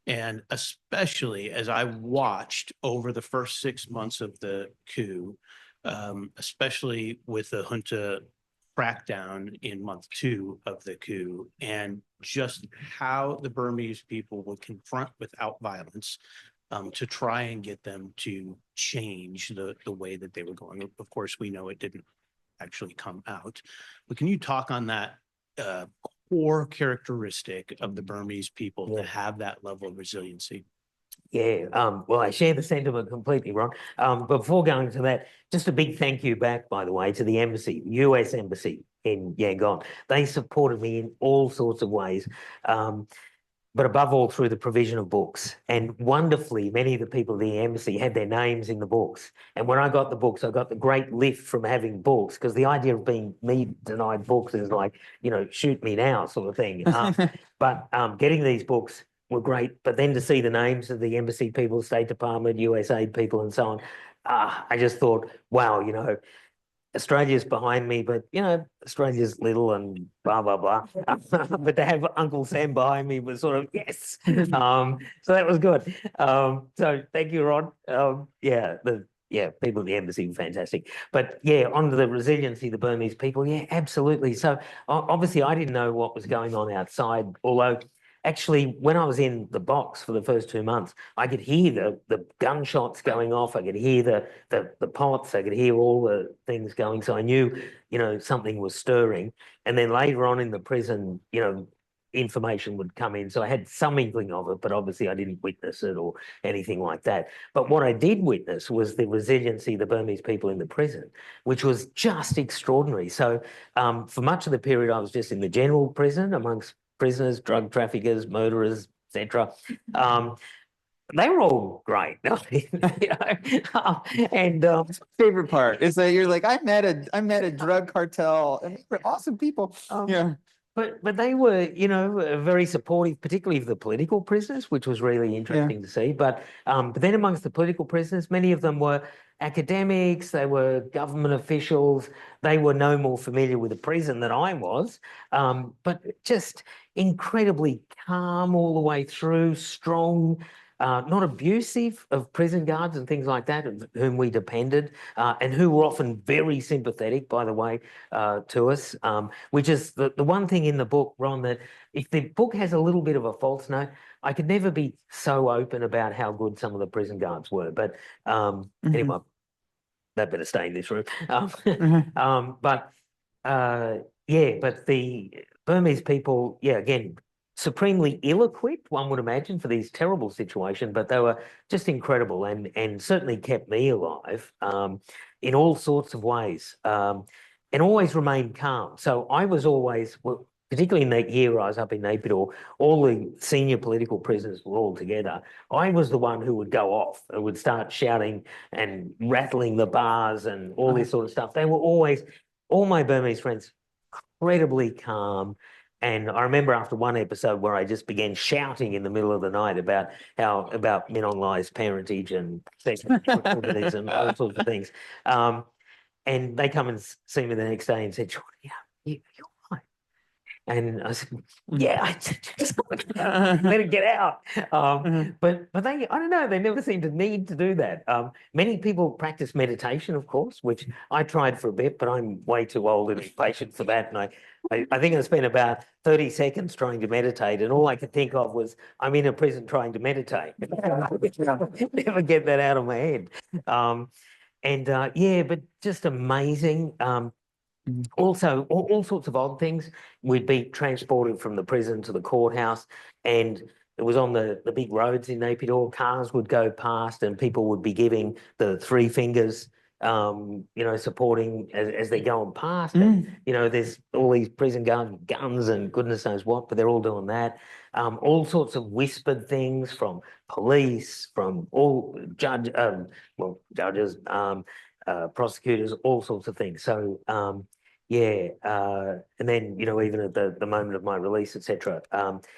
And especially as I watched over the first 6 months of the coup, especially with the junta crackdown in month 2 of the coup, and just how the Burmese people would confront without violence to try and get them to change the way that they were going. Of course, we know it didn't actually come out, but can you talk on that core characteristic of the Burmese people to have that level of resiliency? Yeah, well, I share the sentiment completely, Ron. But before going to that, just a big thank you back, by the way, to the embassy, US Embassy in Yangon. They supported me in all sorts of ways, but above all through the provision of books. And wonderfully, many of the people at the embassy had their names in the books. And when I got the books, I got the great lift from having books, because the idea of being me denied books is like, you know, shoot me now sort of thing. But getting these books were great, but then to see the names of the embassy people, State Department, USA people, and so on, I just thought, wow, you know, Australia's behind me, but you know, Australia's little and blah blah blah. But to have Uncle Sam behind me was sort of yes. So that was good. So thank you, Ron. Yeah, people at the embassy were fantastic. But yeah, on to the resiliency of the Burmese people, yeah, absolutely. So obviously, I didn't know what was going on outside, although. Actually, when I was in the box for the first 2 months, I could hear the gunshots going off. I could hear the pots. I could hear all the things going. So I knew, you know, something was stirring. And then later on in the prison, you know, information would come in. So I had some inkling of it, but obviously I didn't witness it or anything like that. But what I did witness was the resiliency of the Burmese people in the prison, which was just extraordinary. So for much of the period, I was just in the general prison amongst prisoners, drug traffickers, murderers, etc. They were all great. You know? And Favorite part is that you're like, I met a drug cartel and they were awesome people. Yeah. But they were, you know, very supportive, particularly of the political prisoners, which was really interesting to see. But then amongst the political prisoners, many of them were academics, they were government officials, they were no more familiar with the prison than I was, but just incredibly calm all the way through, strong, not abusive of prison guards and things like that, of whom we depended, and who were often very sympathetic, by the way, to us, which is the one thing in the book, Ron, that if the book has a little bit of a false note, I could never be so open about how good some of the prison guards were. But anyway, they better stay in this room. But the Burmese people, again, supremely ill-equipped, one would imagine, for these terrible situations, but they were just incredible and certainly kept me alive in all sorts of ways, and always remained calm. So I was always, particularly here I was up in Naypyidaw, all the senior political prisoners were all together. I was the one who would go off and would start shouting and rattling the bars and all this sort of stuff. They were always, all my Burmese friends, incredibly calm. And I remember after one episode where I just began shouting in the middle of the night about Min Aung Hlai's parentage and sexual proclivities and all sorts of things. And they come and see me the next day and said, "Jordan, yeah, you're right." And I said, "Yeah, I just let it get out." But they, I don't know, they never seem to need to do that. Many people practice meditation, of course, which I tried for a bit, but I'm way too old and impatient for that. And I think I spent about 30 seconds trying to meditate, and all I could think of was, I'm in a prison trying to meditate. Never get that out of my head. Yeah, but just amazing. Also, all sorts of odd things. We'd be transported from the prison to the courthouse, and it was on the big roads in Naypyidaw. Cars would go past, and people would be giving the three fingers, supporting as they're going past. And, there's all these prison guards with guns and goodness knows what, but they're all doing that. All sorts of whispered things from police, from all judges, prosecutors, all sorts of things. So, and then, even at the moment of my release, etc.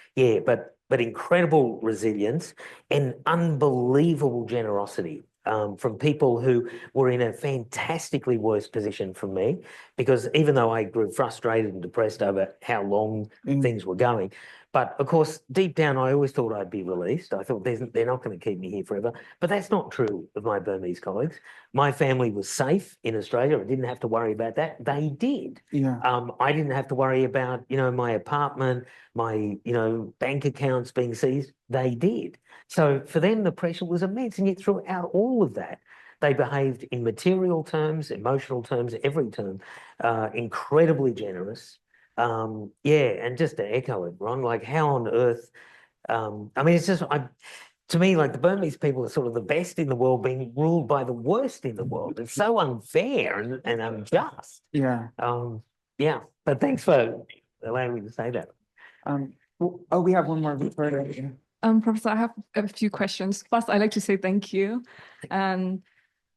But incredible resilience and unbelievable generosity from people who were in a fantastically worse position from me, because even though I grew frustrated and depressed over how long things were going, but of course, deep down, I always thought I'd be released. I thought they're not going to keep me here forever. But that's not true of my Burmese colleagues. My family was safe in Australia. I didn't have to worry about that. They did. Yeah. I didn't have to worry about, my apartment, my, bank accounts being seized. They did. So for them, the pressure was immense. And yet throughout all of that, they behaved in material terms, emotional terms, every term, incredibly generous. And just to echo it, Ron, like how on earth, it's just, to me, like the Burmese people are sort of the best in the world being ruled by the worst in the world. It's so unfair and unjust. Yeah. But thanks for allowing me to say that. We have one more, Victoria. Professor, I have a few questions. First, I'd like to say thank you. And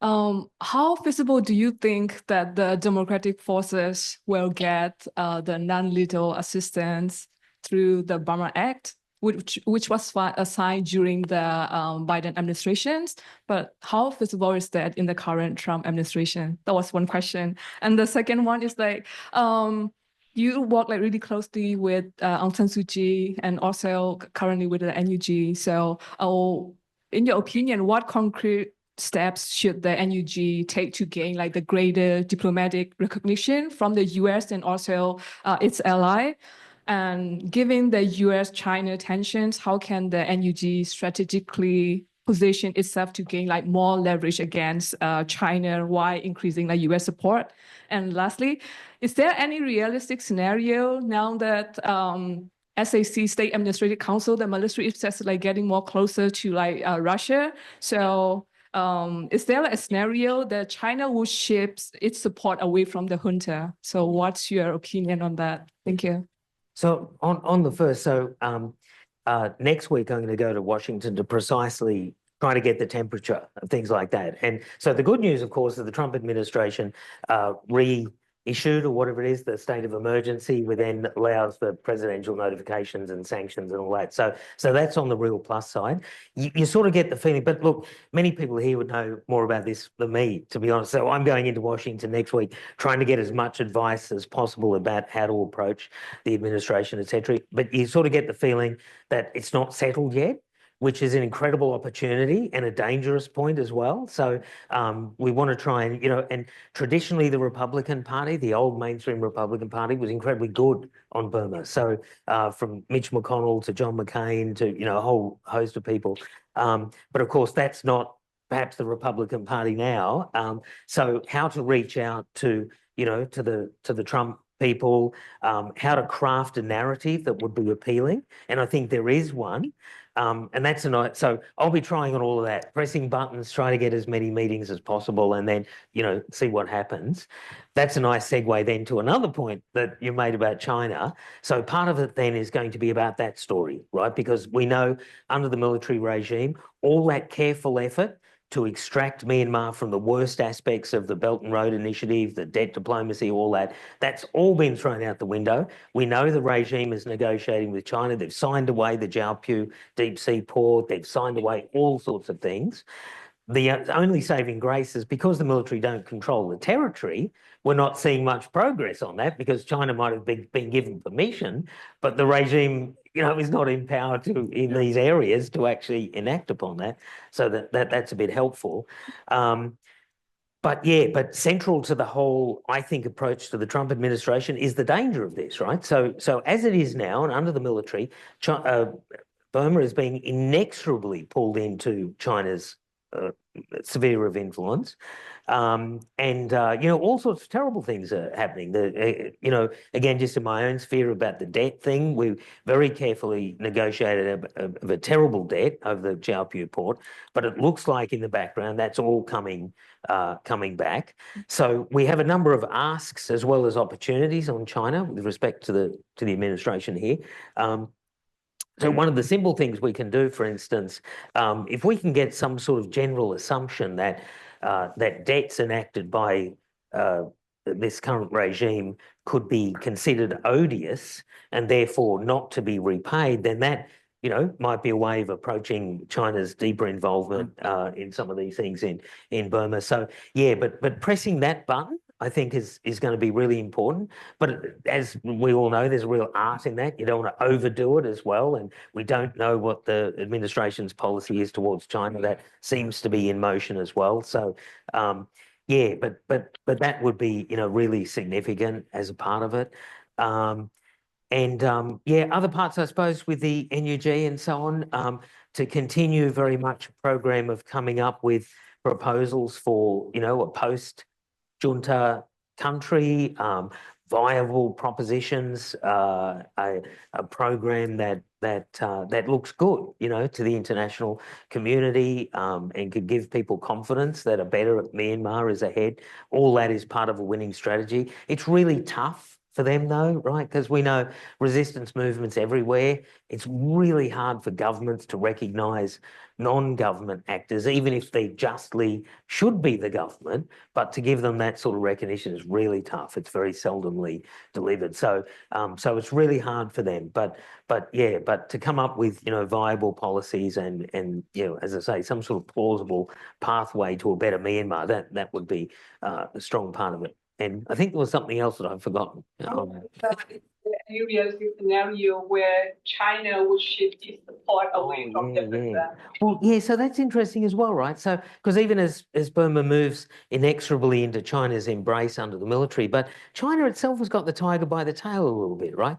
how feasible do you think that the democratic forces will get the non-lethal assistance through the Burma Act, which was assigned during the Biden administrations? But how feasible is that in the current Trump administration? That was one question. And the second one is like, you work like really closely with Aung San Suu Kyi and also currently with the NUG. So in your opinion, what concrete steps should the NUG take to gain like the greater diplomatic recognition from the US and also its ally? And given the US-China tensions, how can the NUG strategically position itself to gain like more leverage against China while increasing like US support? And lastly, is there any realistic scenario now that SAC, State Administrative Council, the military is just like getting more closer to like Russia? So is there a scenario that China will shift its support away from the junta? So what's your opinion on that? Thank you. So on the first, next week I'm going to go to Washington to precisely try to get the temperature of things like that. And so the good news, of course, is the Trump administration reissued, or whatever it is, the state of emergency, which then allows the presidential notifications and sanctions and all that. So that's on the real plus side. You sort of get the feeling, but look, many people here would know more about this than me, to be honest. So I'm going into Washington next week, trying to get as much advice as possible about how to approach the administration, etc. But you sort of get the feeling that it's not settled yet, which is an incredible opportunity and a dangerous point as well. So we want to try and, and traditionally the Republican Party, the old mainstream Republican Party, was incredibly good on Burma. So from Mitch McConnell to John McCain to, a whole host of people. But of course, that's not perhaps the Republican Party now. So how to reach out to, to the Trump people, how to craft a narrative that would be appealing. And I think there is one. And that's a nice, so I'll be trying on all of that, pressing buttons, trying to get as many meetings as possible, and then, see what happens. That's a nice segue then to another point that you made about China. So part of it then is going to be about that story, right? Because we know under the military regime, all that careful effort to extract Myanmar from the worst aspects of the Belt and Road Initiative, the debt diplomacy, all that, that's all been thrown out the window. We know the regime is negotiating with China. They've signed away the Jiaopu deep sea port. They've signed away all sorts of things. The only saving grace is because the military don't control the territory, we're not seeing much progress on that because China might have been given permission, but the regime, is not empowered to in these areas to actually enact upon that. So that's a bit helpful. But central to the whole, I think, approach to the Trump administration is the danger of this, right? So as it is now, and under the military, Burma is being inexorably pulled into China's sphere of influence. All sorts of terrible things are happening. Again, just in my own sphere about the debt thing, we very carefully negotiated a terrible debt over the Jiaopu port, but it looks like in the background that's all coming back. So we have a number of asks as well as opportunities on China with respect to the administration here. So one of the simple things we can do, for instance, if we can get some sort of general assumption that debts enacted by this current regime could be considered odious and therefore not to be repaid, then that might be a way of approaching China's deeper involvement in some of these things in Burma. So but pressing that button, I think is going to be really important. But as we all know, there's a real art in that. You don't want to overdo it as well. And we don't know what the administration's policy is towards China. That seems to be in motion as well. So but that would be really significant as a part of it. Other parts, I suppose, with the NUG and so on, to continue very much a program of coming up with proposals for a post-junta country, viable propositions, a program that looks good, to the international community, and could give people confidence that a better Myanmar is ahead. All that is part of a winning strategy. It's really tough for them though, right? Because we know resistance movements everywhere. It's really hard for governments to recognise non-government actors, even if they justly should be the government, but to give them that sort of recognition is really tough. It's very seldomly delivered. So it's really hard for them. But to come up with, viable policies and as I say, some sort of plausible pathway to a better Myanmar, that would be a strong part of it. And I think there was something else that I've forgotten. A realistic scenario where China would shift its support away from the Well, so that's interesting as well, right? So, because even as Burma moves inexorably into China's embrace under the military, but China itself has got the tiger by the tail a little bit, right?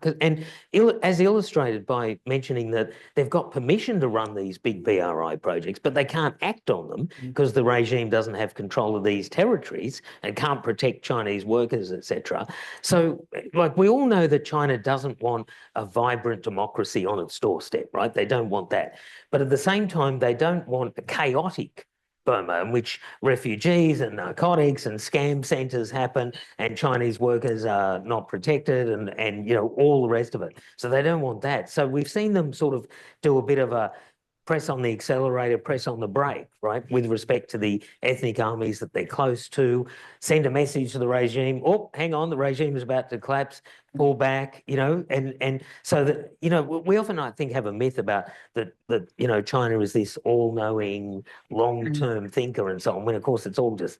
As illustrated by mentioning that they've got permission to run these big BRI projects, but they can't act on them because the regime doesn't have control of these territories and can't protect Chinese workers, etc. So, we all know that China doesn't want a vibrant democracy on its doorstep, right? They don't want that. But at the same time, they don't want a chaotic Burma in which refugees and narcotics and scam centres happen and Chinese workers are not protected and all the rest of it. So they don't want that. So we've seen them sort of do a bit of a press on the accelerator, press on the brake, right, with respect to the ethnic armies that they're close to, send a message to the regime, oh, hang on, the regime is about to collapse, pull back, and so that, we often, I think, have a myth about that China is this all-knowing, long-term thinker and so on, when, of course, it's all just,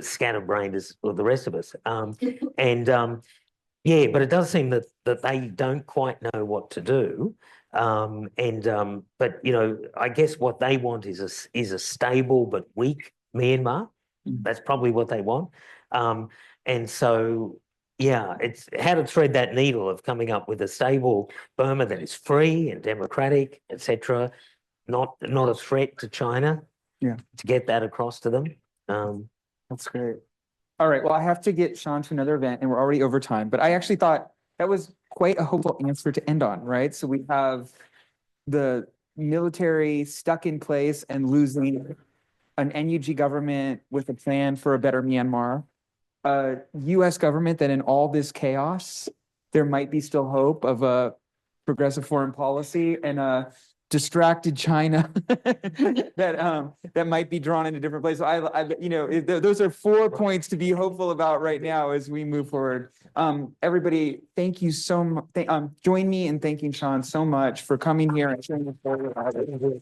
scatterbrained as the rest of us. But it does seem that they don't quite know what to do. But I guess what they want is a stable but weak Myanmar. That's probably what they want. And so, it's how to thread that needle of coming up with a stable Burma that is free and democratic, etc. Not a threat to China. To get that across to them. That's great. All right, well, I have to get Sean to another event and we're already over time, but I actually thought that was quite a hopeful answer to end on, right? So we have the military stuck in place and losing an NUG government with a plan for a better Myanmar, a US government that in all this chaos, there might be still hope of a progressive foreign policy, and a distracted China that might be drawn in a different place. So those are 4 points to be hopeful about right now as we move forward. Everybody, thank you so much. Join me in thanking Sean so much for coming here and sharing the story.